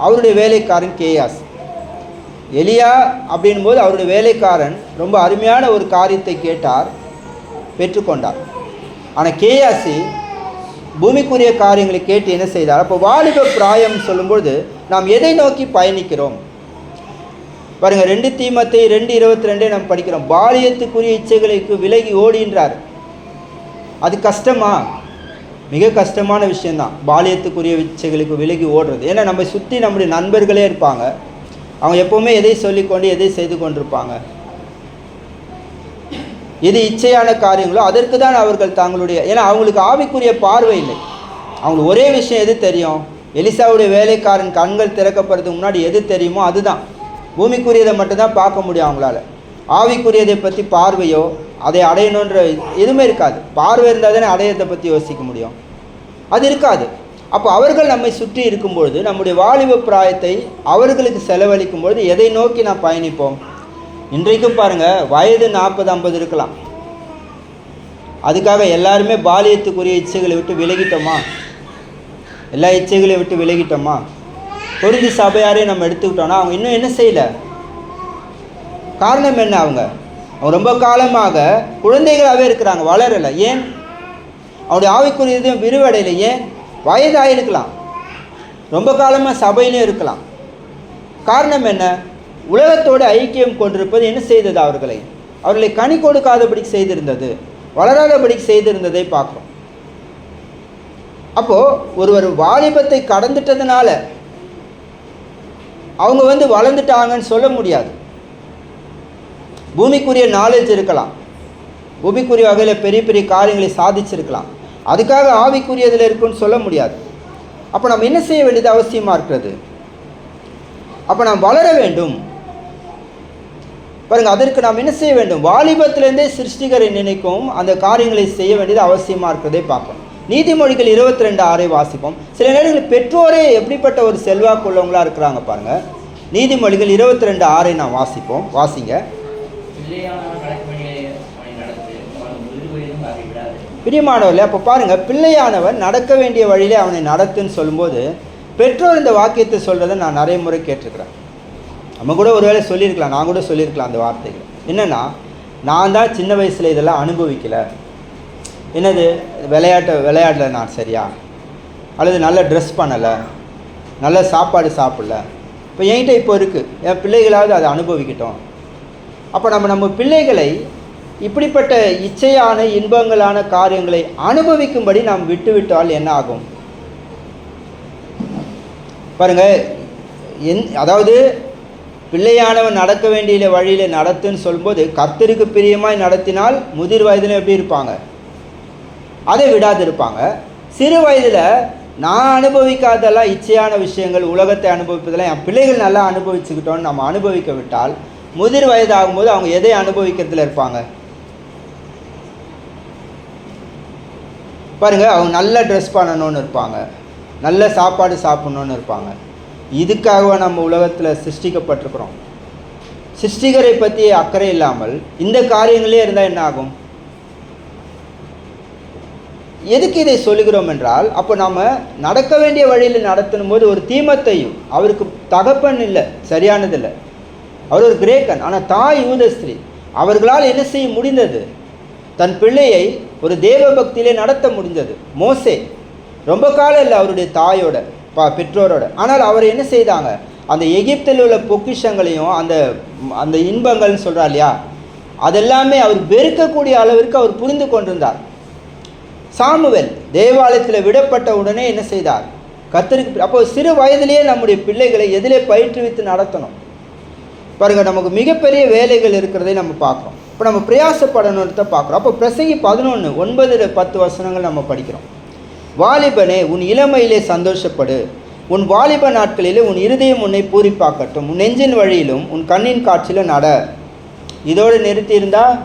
அவருடைய வேலைக்காரன் கேயாஸ். எலியா அப்படின்போது அவருடைய வேலைக்காரன் ரொம்ப அருமையான ஒரு காரியத்தை கேட்டார், பெற்றுக்கொண்டார். ஆனால் கேயாசி பூமிக்குரிய காரியங்களை கேட்டு என்ன செய்தார்? அப்போ வாலிப பிராயம் சொல்லும்பொழுது நாம் எதை நோக்கி பயணிக்கிறோம் பாருங்கள். 2 தீமோத்தேயு 2:22 நம்ம படிக்கிறோம். பாலியத்துக்குரிய இச்சைகளுக்கு விலகி ஓடின்றார். அது கஷ்டமா? மிக கஷ்டமான விஷயந்தான் பாலியத்துக்குரிய இச்சைகளுக்கு விலகி ஓடுறது. ஏன்னா நம்ம சுற்றி நம்முடைய நண்பர்களே இருப்பாங்க, அவங்க எப்போவுமே எதை சொல்லிக்கொண்டு எதை செய்து கொண்டிருப்பாங்க. எது இச்சையான காரியங்களோ அதற்கு தான் அவர்கள் தங்களுடைய, ஏன்னா அவங்களுக்கு ஆவிக்குரிய பார்வை இல்லை. அவங்களுக்கு ஒரே விஷயம் எது தெரியும்? எலிசாவுடைய வேலைக்காரன் கண்கள் திறக்கப்படுறதுக்கு முன்னாடி எது தெரியுமோ அதுதான். பூமிக்குரியதை மட்டும்தான் பார்க்க முடியும் அவங்களால. ஆவிக்குரியதை பற்றி பார்வையோ அதை அடையணுன்ற எதுவுமே இருக்காது. பார்வை இருந்தால் தானே அடையத்தை பற்றி யோசிக்க முடியும், அது இருக்காது. அப்போ அவர்கள் நம்மை சுற்றி இருக்கும்பொழுது நம்முடைய வாலிப பிராயத்தை அவர்களுக்கு செலவழிக்கும் பொழுது எதை நோக்கி நாம் பயணிப்போம்? இன்றைக்கும் பாருங்கள், வயது 40-50 இருக்கலாம், அதுக்காக எல்லாருமே பாலியத்துக்குரிய இச்சைகளை விட்டு விலகிட்டோமா? எல்லா இச்சைகளையும் விட்டு விலகிட்டோமா? கொரிந்தி சபையாரே நம்ம எடுத்துக்கிட்டோன்னா அவங்க இன்னும் என்ன செய்யலை? காரணம் என்ன? அவங்க ரொம்ப காலமாக குழந்தைகளாகவே இருக்கிறாங்க, வளரலை. ஏன்? அவருடைய ஆவிக்குரியதையும் விரிவடையில. ஏன்? வயதாக இருக்கலாம், ரொம்ப காலமாக சபையிலையும் இருக்கலாம். காரணம் என்ன? உலகத்தோடு ஐக்கியம் கொண்டிருப்பது என்ன செய்தது? அவர்களை கனி கொடுக்காதபடி செய்திருந்தது, வளராதபடி செய்திருந்ததை பார்க்குறோம். அப்போது ஒருவர் வாலிபத்தை கடந்துட்டதுனால அவங்க வளர்ந்துட்டாங்கன்னு சொல்ல முடியாது. பூமிக்குரிய நாலேஜ் இருக்கலாம், பூமிக்குரிய வகையில் பெரிய பெரிய காரியங்களை சாதிச்சிருக்கலாம், அதுக்காக ஆவிக்குரியதில் இருக்குன்னு சொல்ல முடியாது. அப்போ நம்ம என்ன செய்ய வேண்டியது அவசியமாக இருக்கிறது? அப்போ நாம் வளர வேண்டும். பாருங்கள், அதற்கு நாம் என்ன செய்ய வேண்டும்? வாலிபத்திலேருந்தே சிருஷ்டிகரை நினைக்கும் அந்த காரியங்களை செய்ய வேண்டியது அவசியமாக இருக்கிறதை பார்ப்போம். நீதிமொழிகள் 22:6 வாசிப்போம். சில நேரங்களில் பெற்றோரே எப்படிப்பட்ட ஒரு செல்வாக்கு உள்ளவங்களாக இருக்கிறாங்க பாருங்கள். நீதிமொழிகள் 22:6 நாம் வாசிப்போம். வாசிங்க. பிரியமானவர்களே, அப்போ பாருங்கள், பிள்ளையானவன் நடக்க வேண்டிய வழியிலே அவனை நடத்துன்னு சொல்லும்போது பெற்றோர் இந்த வாக்கியத்தை சொல்கிறத நான் நிறைய முறை கேட்டிருக்கிறேன். நம்ம கூட ஒரு வேளை சொல்லியிருக்கலாம், நான் கூட சொல்லியிருக்கலாம் அந்த வார்த்தைகள். என்னென்னா, நான் தான் சின்ன வயசில் இதெல்லாம் அனுபவிக்கலை. என்னது? விளையாடல நான் சரியா, அல்லது நல்ல ட்ரெஸ் பண்ணலை, நல்ல சாப்பாடு சாப்பிடல. இப்போ என்கிட்ட இப்போ இருக்குது, என் பிள்ளைகளாவது அதை அனுபவிக்கட்டும். அப்போ நம்ம பிள்ளைகளை இப்படிப்பட்ட இச்சையான இன்பங்களான காரியங்களை அனுபவிக்கும்படி நாம் விட்டுவிட்டால் என்ன ஆகும் பாருங்கள். அதாவது பிள்ளையானவன் நடக்க வேண்டிய வழியில் நடத்துன்னு சொல்லும்போது கர்த்தருக்கு பிரியமாய் நடத்தினால் முதிர் வயதில் எப்படி இருப்பாங்க? அதை விடாது இருப்பாங்க. சிறு வயதில் நான் அனுபவிக்காதெல்லாம் இச்சையான விஷயங்கள், உலகத்தை அனுபவிப்பதெல்லாம் என் பிள்ளைகள் நல்லா அனுபவிச்சுக்கிட்டோன்னு நம்ம அனுபவிக்க விட்டால் முதிர் வயது ஆகும்போது அவங்க எதை அனுபவிக்கிறதுல இருப்பாங்க பாருங்கள். அவங்க நல்ல ட்ரெஸ் பண்ணணும்னு இருப்பாங்க, நல்ல சாப்பாடு சாப்பிட்ணுன்னு இருப்பாங்க. இதுக்காக நம்ம உலகத்தில் சிருஷ்டிக்கப்பட்டிருக்கிறோம். சிருஷ்டிகரை பற்றி அக்கறை இல்லாமல் இந்த காரியங்களே இருந்தால் என்ன ஆகும்? எதுக்கு இதை சொல்லுகிறோம் என்றால், அப்போ நாம் நடக்க வேண்டிய வழியில் நடத்தணும் போது ஒரு தீமத்தையும், அவருக்கு தகப்பன் இல்லை, சரியானதில்லை, அவர் ஒரு கிரேக்கன், ஆனால் தாய் யூத ஸ்திரீ, அவர்களால் என்ன செய்ய முடிந்தது? தன் பிள்ளையை ஒரு தேவ பக்தியிலே நடத்த முடிந்தது. மோசே ரொம்ப காலம் இல்லை அவருடைய தாயோட பெற்றோரோட, ஆனால் அவர் என்ன செய்தாங்க? அந்த எகிப்தில் உள்ள பொக்கிஷங்களையும் அந்த இன்பங்கள்னு சொல்கிறார் இல்லையா, அதெல்லாமே அவர் வெறுக்கக்கூடிய அளவிற்கு அவர் புரிந்து கொண்டிருந்தார். சாமுவேல் தேவாலயத்தில் விடப்பட்ட உடனே என்ன செய்தார்? கர்த்தருக்கு. அப்போ சிறு வயதிலேயே நம்முடைய பிள்ளைகளை எதிலே பயிற்றுவித்து நடத்தணும் பாருங்கள். நமக்கு மிகப்பெரிய வேலைகள் இருக்கிறதை நம்ம பார்க்குறோம். இப்போ நம்ம பிரயாசப்படணுன்றத பார்க்குறோம். அப்போ பிரசங்கி 11:9-10 வசனங்கள் நம்ம படிக்கிறோம். வாலிபனே, உன் இளமையிலே சந்தோஷப்படு, உன் வாலிப நாட்களிலே உன் இருதயம் உன்னை பூரிப்பாக்கட்டும், உன் நெஞ்சின் வழியிலும் உன் கண்ணின் காட்சியிலும் நட. இதோடு நிறுத்தியிருந்தால்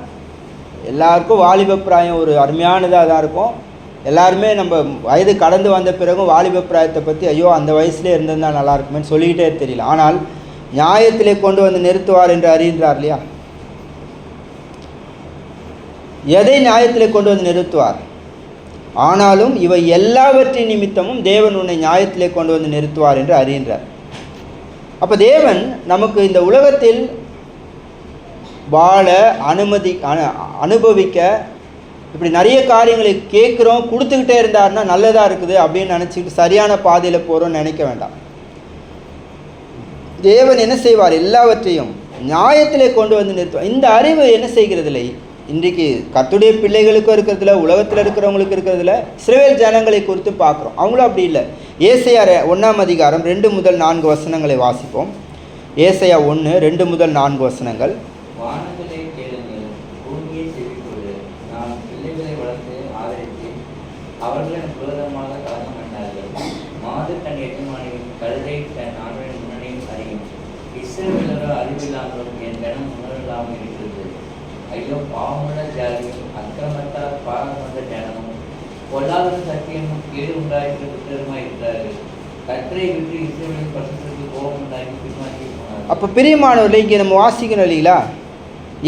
எல்லாருக்கும் வாலிப பிராயம் ஒரு அருமையானதாக தான் இருக்கும். எல்லாருமே நம்ம வயது கடந்து வந்த பிறகும் வாலிப பிராயத்தை பற்றி ஐயோ அந்த வயசுலேயே இருந்திருந்தால் நல்லா இருக்குமேன்னு சொல்லிக்கிட்டே தெரியல. ஆனால் நியாயத்திலே கொண்டு வந்து நிறுத்துவார் என்று அறிகின்றார் இல்லையா? எதை நியாயத்திலே கொண்டு வந்து நிறுத்துவார்? ஆனாலும் இவை எல்லாவற்றின் நிமித்தமும் தேவன் உன்னை நியாயத்திலே கொண்டு வந்து நிறுத்துவார் என்று அறிகின்றார். அப்போ தேவன் நமக்கு இந்த உலகத்தில் வாழ அனுபவிக்க இப்படி நிறைய காரியங்களை கேட்குறோம், கொடுத்துக்கிட்டே இருந்தாருன்னா நல்லதாக இருக்குது அப்படின்னு நினச்சிக்கிட்டு சரியான பாதையில் போகிறோன்னு நினைக்க வேண்டாம். தேவன் என்ன செய்வார்? எல்லாவற்றையும் நியாயத்திலே கொண்டு வந்து நிறுத்துவார். இந்த அறிவு என்ன செய்கிறதில்லை இன்றைக்கு கர்த்தருடைய பிள்ளைகளுக்கும் இருக்கிறதுல, உலகத்தில் இருக்கிறவங்களுக்கு இருக்கிறதுல, இஸ்ரவேல் ஜனங்களை குறித்து பார்க்குறோம். அவங்களும் அப்படி இல்லை. ஏசாயா 1:2-4 வசனங்களை வாசிப்போம். ஏசாயா 1:2-4 வசனங்கள். வானங்களை கேளுங்கள், பூமியை செவிக்கொடு. நான் பிள்ளைகளை வளர்த்து ஆதரித்தேன், அவர்கள் எனக்கு விரோதமாக கலகம் பண்ணார்கள். மாது தன் எஜமானியும் கழுதை தன் ஆண்களின் முன்னணியும் அறியும். இஸ்ரவேலரோ அறிவில்லாமலும் என் ஜனம் உணர்வில்லாமல் இருக்கிறது. ஐயோ, பாவமுள்ள ஜாதியும் அக்கிரமத்தால் பாவம் கொண்ட ஜனமும் பொல்லாத சத்தியமும் கேடு உண்டாக்கி புத்திரமாய் இருக்கிறார்கள். கர்த்தரை விட்டு இஸ்ரவேலின் பரிசுத்தத்துக்கு கோபம் உண்டாக்கி பின்வாங்கி போனார்கள். அப்போ பிரியமானவர்களே, இங்கே நம்ம வாசிக்கணும் இல்லைங்களா?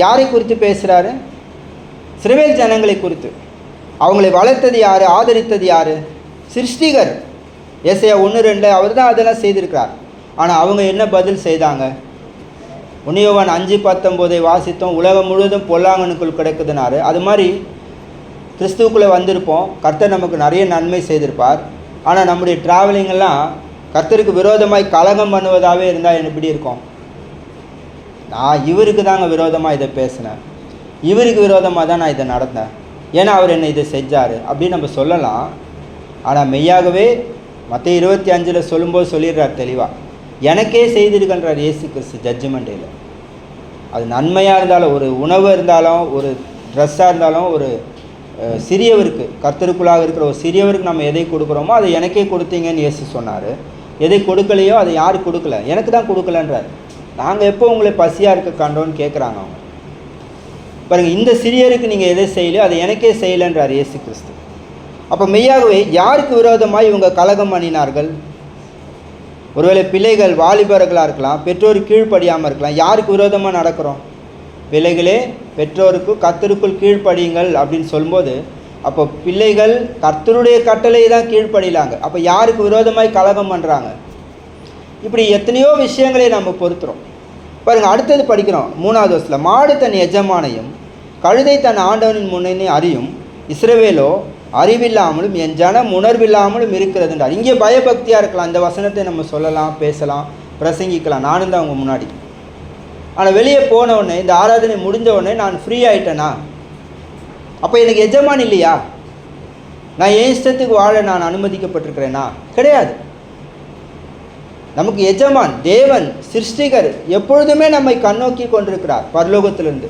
யாரை குறித்து பேசுகிறாரு? இஸ்ரவேல் ஜனங்களை குறித்து. அவங்களை வளர்த்தது யார், ஆதரித்தது யார்? சிருஷ்டிகர். ஏசாயா 1:2 அவர் தான் அதெல்லாம் செய்திருக்கிறார். ஆனால் அவங்க என்ன பதில் செய்தாங்க? 1 யோவான் 5:19 வாசித்தோம். உலகம் முழுவதும் பொல்லாங்கனுக்குள் கிடக்குதுனாரு. அது மாதிரி கிறிஸ்துவுக்குள்ளே வந்திருப்போம், கர்த்தர் நமக்கு நிறைய நன்மை செய்திருப்பார். ஆனால் நம்முடைய ட்ராவலிங்கெல்லாம் கர்த்தருக்கு விரோதமாய் கலகம் பண்ணுவதாகவே இருந்தால் எப்படி இருக்கும்? நான் இவருக்கு தாங்க விரோதமாக இதை பேசினேன், இவருக்கு விரோதமாக தான் நான் இதை நடந்தேன், ஏன்னா அவர் என்னை இதை செஞ்சார் அப்படின்னு நம்ம சொல்லலாம். ஆனால் மெய்யாகவே மத்திய 25 சொல்லும்போது சொல்லிடுறார் தெளிவாக, எனக்கே செய்திருக்கின்றார் இயேசு கிறிஸ்து ஜட்ஜ்மெண்ட்டில். அது நன்மையாக இருந்தாலும், ஒரு உணவு இருந்தாலும், ஒரு ட்ரெஸ்ஸாக இருந்தாலும், ஒரு சிறியவருக்கு, கர்த்தருக்குள்ளாக இருக்கிற ஒரு சிறியவருக்கு நம்ம எதை கொடுக்குறோமோ அதை எனக்கே கொடுத்தீங்கன்னு இயேசு சொன்னார். எதை கொடுக்கலையோ அதை யார் கொடுக்கல, எனக்கு தான் கொடுக்கலன்றார். நாங்கள் எப்போ உங்களை பசியாக இருக்க கண்டோன்னு கேட்குறாங்க அவங்க. பாருங்கள், இந்த சிறியருக்கு நீங்கள் எதை செய்யலையோ அதை எனக்கே செய்யலைன்றார் இயேசு கிறிஸ்து. அப்போ மெய்யாகவே யாருக்கு விரோதமாக இவங்க கலகம் பண்ணினார்கள்? ஒருவேளை பிள்ளைகள், வாலிபர்களாக இருக்கலாம், பெற்றோர் கீழ்ப்படியாமல் இருக்கலாம். யாருக்கு விரோதமாக நடக்கிறோம்? பிள்ளைகளே பெற்றோருக்கு கர்த்தருக்குள் கீழ்ப்படியுங்கள் அப்படின்னு சொல்லும்போது, அப்போ பிள்ளைகள் கர்த்தருடைய கட்டளை தான் கீழ்ப்படிலாங்க. அப்போ யாருக்கு விரோதமாய் கலகம் பண்ணுறாங்க? இப்படி எத்தனையோ விஷயங்களை நம்ம பொறுத்துறோம். பாருங்கள், அடுத்தது படிக்கிறோம் 3வது வசனத்தில், மாடு தன் எஜமானையும் கழுதை தன் ஆண்டவனின் முன்னே அறியும், இஸ்ரவேலோ அறிவில்லாமலும் என் ஜனம் உணர்வில்லாமலும் இருக்கிறதுன்றார். இங்கே பயபக்தியாக இருக்கலாம், இந்த வசனத்தை நம்ம சொல்லலாம், பேசலாம், பிரசங்கிக்கலாம், நானும் தான் அவங்க முன்னாடி. ஆனால் வெளியே போனவுடனே, இந்த ஆராதனை முடிஞ்ச உடனே நான் ஃப்ரீ ஆகிட்டேனா? அப்போ எனக்கு எஜமான் இல்லையா? நான் என் இஷ்டத்துக்கு வாழ நான் அனுமதிக்கப்பட்டிருக்கிறேனா? கிடையாது. நமக்கு எஜமான் தேவன், சிருஷ்டிகர் எப்பொழுதுமே நம்மை கண்ணோக்கி கொண்டிருக்கிறார் பரலோகத்திலிருந்து.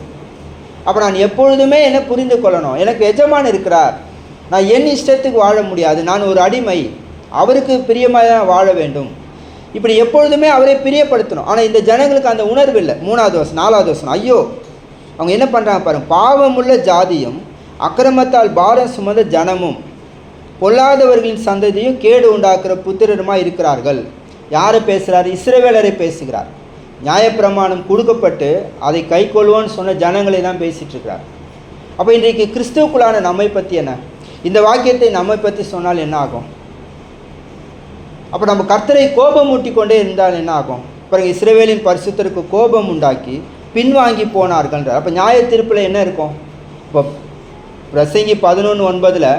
அப்போ நான் எப்பொழுதுமே என்ன புரிந்து கொள்ளணும், எனக்கு எஜமான் இருக்கிறார், நான் என் இஷ்டத்துக்கு வாழ முடியாது, நான் ஒரு அடிமை, அவருக்கு பிரியமாக தான் வாழ வேண்டும். இப்படி எப்பொழுதுமே அவரை பிரியப்படுத்தணும். ஆனால் இந்த ஜனங்களுக்கு அந்த உணர்வு இல்லை. 3வது வசனம் 4வது வசனம், ஐயோ அவங்க என்ன பண்ணுறாங்க பாருங்கள், பாவமுள்ள ஜாதியும் அக்கிரமத்தால் பாரம் சுமந்த ஜனமும் பொல்லாதவர்களின் சந்ததியும் கேடு உண்டாக்குற புத்திரருமாக இருக்கிறார்கள். யாரை பேசுகிறார்? இஸ்ரவேலரை பேசுகிறார். நியாயப்பிரமாணம் கொடுக்கப்பட்டு அதை கை கொள்வோன்னு சொன்ன ஜனங்களை தான் பேசிகிட்டு இருக்கிறார். அப்போ இன்றைக்கு கிறிஸ்துவுக்குள்ளான நம்மை பற்றி என்ன? இந்த வாக்கியத்தை நம்மை பற்றி சொன்னால் என்ன ஆகும்? அப்போ நம்ம கர்த்தரை கோபம் ஊட்டி கொண்டே இருந்தால் என்ன ஆகும்? பாருங்கள், இஸ்ரவேலின் பரிசுத்தருக்கு கோபம் உண்டாக்கி பின்வாங்கி போனார்கள்ன்றார். அப்போ நியாய தீர்ப்பில் என்ன இருக்கும்? இப்போ பிரசங்கி 11:9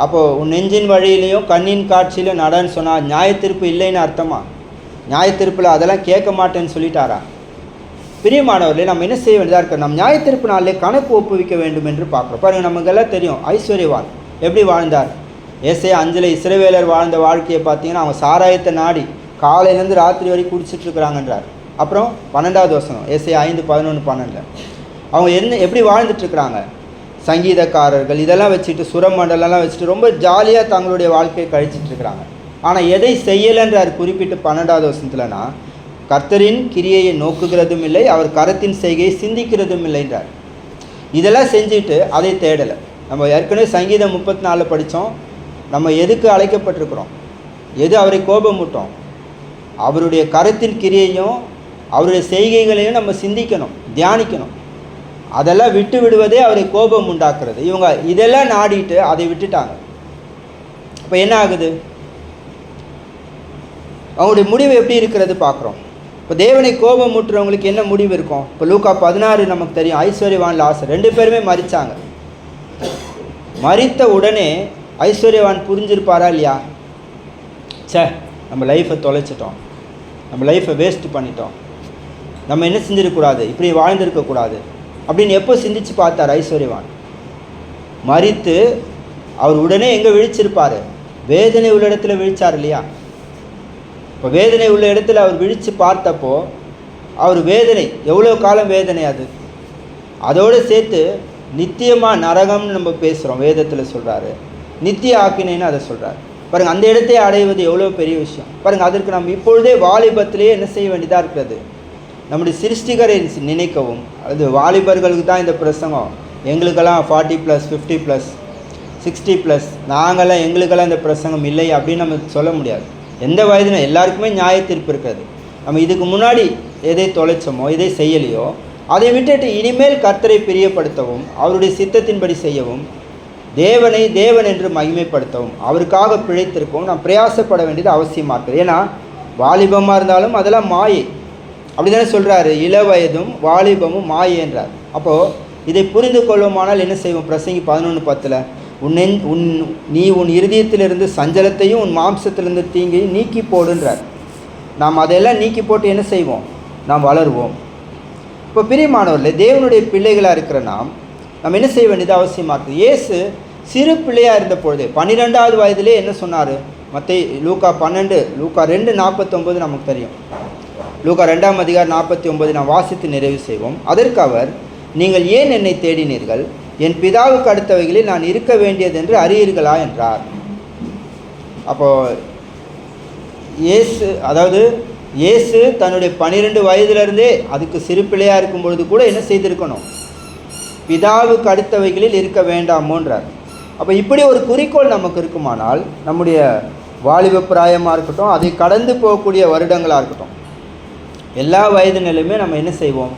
அப்போது உன் நெஞ்சின் வழியிலையும் கண்ணின் காட்சியிலும் நடன்னு சொன்னால் நியாய தீர்ப்பு இல்லைன்னு அர்த்தமா? நியாய தீர்ப்பில் அதெல்லாம் கேட்க மாட்டேன்னு சொல்லிட்டாரா? பிரியமானவர்களே, நம்ம என்ன செய்ய வேண்டியதாக இருக்கிறோம்? நம்ம நியாய தீர்ப்பு நாளிலே கணக்கு ஒப்புவிக்க வேண்டும் என்று பார்க்குறோம். பாருங்கள், நமக்கெல்லாம் தெரியும் ஐஸ்வர்யவான் எப்படி வாழ்ந்தார். ஏசாயா 5 இஸ்ரவேலர் வாழ்ந்த வாழ்க்கையை பார்த்தீங்கன்னா, அவங்க சாராயத்தை நாடி காலையிலேருந்து ராத்திரி வரைக்கும் குடிச்சிட்ருக்குறாங்கன்றார். அப்புறம் 12வது வசனம் ஏசாயா 5, 11, 12 அவங்க எப்படி வாழ்ந்துட்டுருக்குறாங்க? சங்கீதக்காரர்கள் இதெல்லாம் வச்சுட்டு, சுரமண்டலம்லாம் வச்சுட்டு ரொம்ப ஜாலியாக தங்களுடைய வாழ்க்கையை கழிச்சிட்ருக்குறாங்க. ஆனால் எதை செய்யலைன்றார் குறிப்பிட்டு 12வது வசனத்துலனா, கர்த்தரின் கிரியையை நோக்குகிறதும் இல்லை, அவர் கரத்தின் செய்கையை சிந்திக்கிறதும் இல்லைன்றார். இதெல்லாம் செஞ்சுட்டு அதை தேடலை. நம்ம ஏற்கனவே சங்கீதம் 34 படித்தோம். நம்ம எதுக்கு அழைக்கப்பட்டிருக்கிறோம்? எது அவரை கோபமூட்டும்? அவருடைய கரத்தின் கிரியையும் அவருடைய செய்கைகளையும் நம்ம சிந்திக்கணும், தியானிக்கணும். அதெல்லாம் விட்டு விடுவதே அவரை கோபம் உண்டாக்குறது. இவங்க இதெல்லாம் நாடிட்டு அதை விட்டுட்டாங்க. இப்போ என்ன ஆகுது? அவங்களுடைய முடிவு எப்படி இருக்கிறது பார்க்குறோம். இப்போ தேவனை கோபம் ஊட்டுறவங்களுக்கு என்ன முடிவு இருக்கும்? இப்போ லூக்கா 16 நமக்கு தெரியும். ஐஸ்வர்யவான் லாசர் 2 பேருமே மரித்தாங்க. மரித்த உடனே ஐஸ்வர்யவான் புரிஞ்சிருப்பாரா இல்லையா? நம்ம லைஃப்பை தொலைச்சிட்டோம், நம்ம லைஃப்பை வேஸ்ட் பண்ணிட்டோம், நம்ம என்ன செஞ்சிடக்கூடாது, இப்படி வாழ்ந்திருக்கக்கூடாது அப்படின்னு எப்போ சிந்திச்சு பார்த்தார் ஐஸ்வர்யவான்? மரித்து அவர் உடனே எங்கே விழிச்சிருப்பார்? வேதனை உள்ள இடத்துல விழிச்சார் இல்லையா? இப்போ வேதனை உள்ள இடத்துல அவர் விழித்து பார்த்தப்போ அவர் வேதனை, எவ்வளோ காலம் வேதனை அது, அதோடு சேர்த்து நித்தியமாக நரகம்னு நம்ம பேசுகிறோம், வேதத்தில் சொல்கிறாரு. நித்திய ஆக்கினேன்னு அதை சொல்கிறார். பாருங்கள், அந்த இடத்தை அடைவது எவ்வளோ பெரிய விஷயம் பாருங்கள். அதற்கு நம்ம இப்பொழுதே வாலிபத்திலேயே என்ன செய்ய வேண்டியதாக இருக்கிறது? நம்முடைய சிருஷ்டிகரை நினைக்கவும். அது வாலிபர்களுக்கு தான் இந்த பிரசங்கம். எங்களுக்கெல்லாம் 40+, 50+, 60+, நாங்கள்லாம் எங்களுக்கெல்லாம் இந்த பிரசங்கம் இல்லை அப்படின்னு நம்ம சொல்ல முடியாது. எந்த வயதுனா எல்லாருக்குமே நியாய தீர்ப்பு இருக்கிறது. நம்ம இதுக்கு முன்னாடி எதை தொலைச்சோமோ, எதை செய்யலையோ அதை விட்டுட்டு இனிமேல் கர்த்தரை பிரியப்படுத்தவும், அவருடைய சித்தத்தின்படி செய்யவும், தேவனை தேவன் என்று மகிமைப்படுத்தவும் அவருக்காக பிழைத்திருக்கவும் நாம் பிரயாசப்பட வேண்டியது அவசியமாக இருக்குது. ஏன்னா வாலிபமாக இருந்தாலும் அதெல்லாம் மாயை, அப்படி தானே சொல்கிறாரு, இளவயதும் வாலிபமும் மாயை என்றார். அப்போது இதை புரிந்து கொள்வோமானால் என்ன செய்வோம்? பிரசங்கி 11:10 நீ உன் இருதயத்திலிருந்து சஞ்சலத்தையும் உன் மாம்சத்திலிருந்து தீங்கையும் நீக்கி போடுன்றார். நாம் அதையெல்லாம் நீக்கி போட்டு என்ன செய்வோம்? நாம் வளருவோம். இப்போ பிரியமானவர்களே, தேவனுடைய பிள்ளைகளாக இருக்கிற நாம் என்ன செய்ய வேண்டியது அவசியமாக இருக்குது. இயேசு சிறு பிள்ளையாக இருந்த பொழுது 12வது வயதிலே என்ன சொன்னார்? லூக்கா 12, லூக்கா 2:49 நமக்கு தெரியும். லூக்கா 2ஆம் அதிகாரம் 49 நாம் வாசித்து நிறைவு செய்வோம். அதற்கு அவர், நீங்கள் ஏன் என்னை தேடினீர்கள்? என் பிதாவுக்கு அடுத்தவைகளில் நான் இருக்க வேண்டியது என்று அறியீர்களா என்றார். அப்போது இயேசு தன்னுடைய 12 வயதிலிருந்தே, அதுக்கு சிறு பிள்ளையாக இருக்கும் பொழுது கூட என்ன செய்திருக்கணும்? பிதாவுக்கு அடுத்தவைகளில் இருக்க வேண்டாமோன்றார். அப்போ இப்படி ஒரு குறிக்கோள் நமக்கு இருக்குமானால், நம்முடைய வாலிப பிராயமாக இருக்கட்டும், அதை கடந்து போகக்கூடிய வருடங்களாக இருக்கட்டும், எல்லா வயது நிலையுமே நம்ம என்ன செய்வோம்?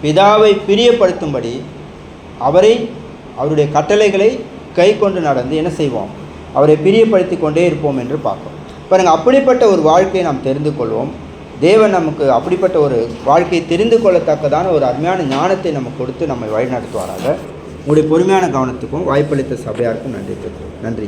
பிதாவை பிரியப்படுத்தும்படி அவருடைய கட்டளைகளை கை கொண்டு நடந்து என்ன செய்வோம்? அவரை பிரியப்படுத்தி கொண்டே இருப்போம் என்று பார்ப்போம். பாருங்கள், அப்படிப்பட்ட ஒரு வாழ்க்கையை நாம் தெரிந்து கொள்வோம். தேவன் நமக்கு அப்படிப்பட்ட ஒரு வாழ்க்கையை தெரிந்து கொள்ளத்தக்கதான ஒரு அருமையான ஞானத்தை நமக்கு கொடுத்து நம்மை வழிநடத்துவாராக. உங்களுடைய பொறுமையான கவனத்துக்கும் வாய்ப்பளித்த சபையாருக்கும் நன்றி.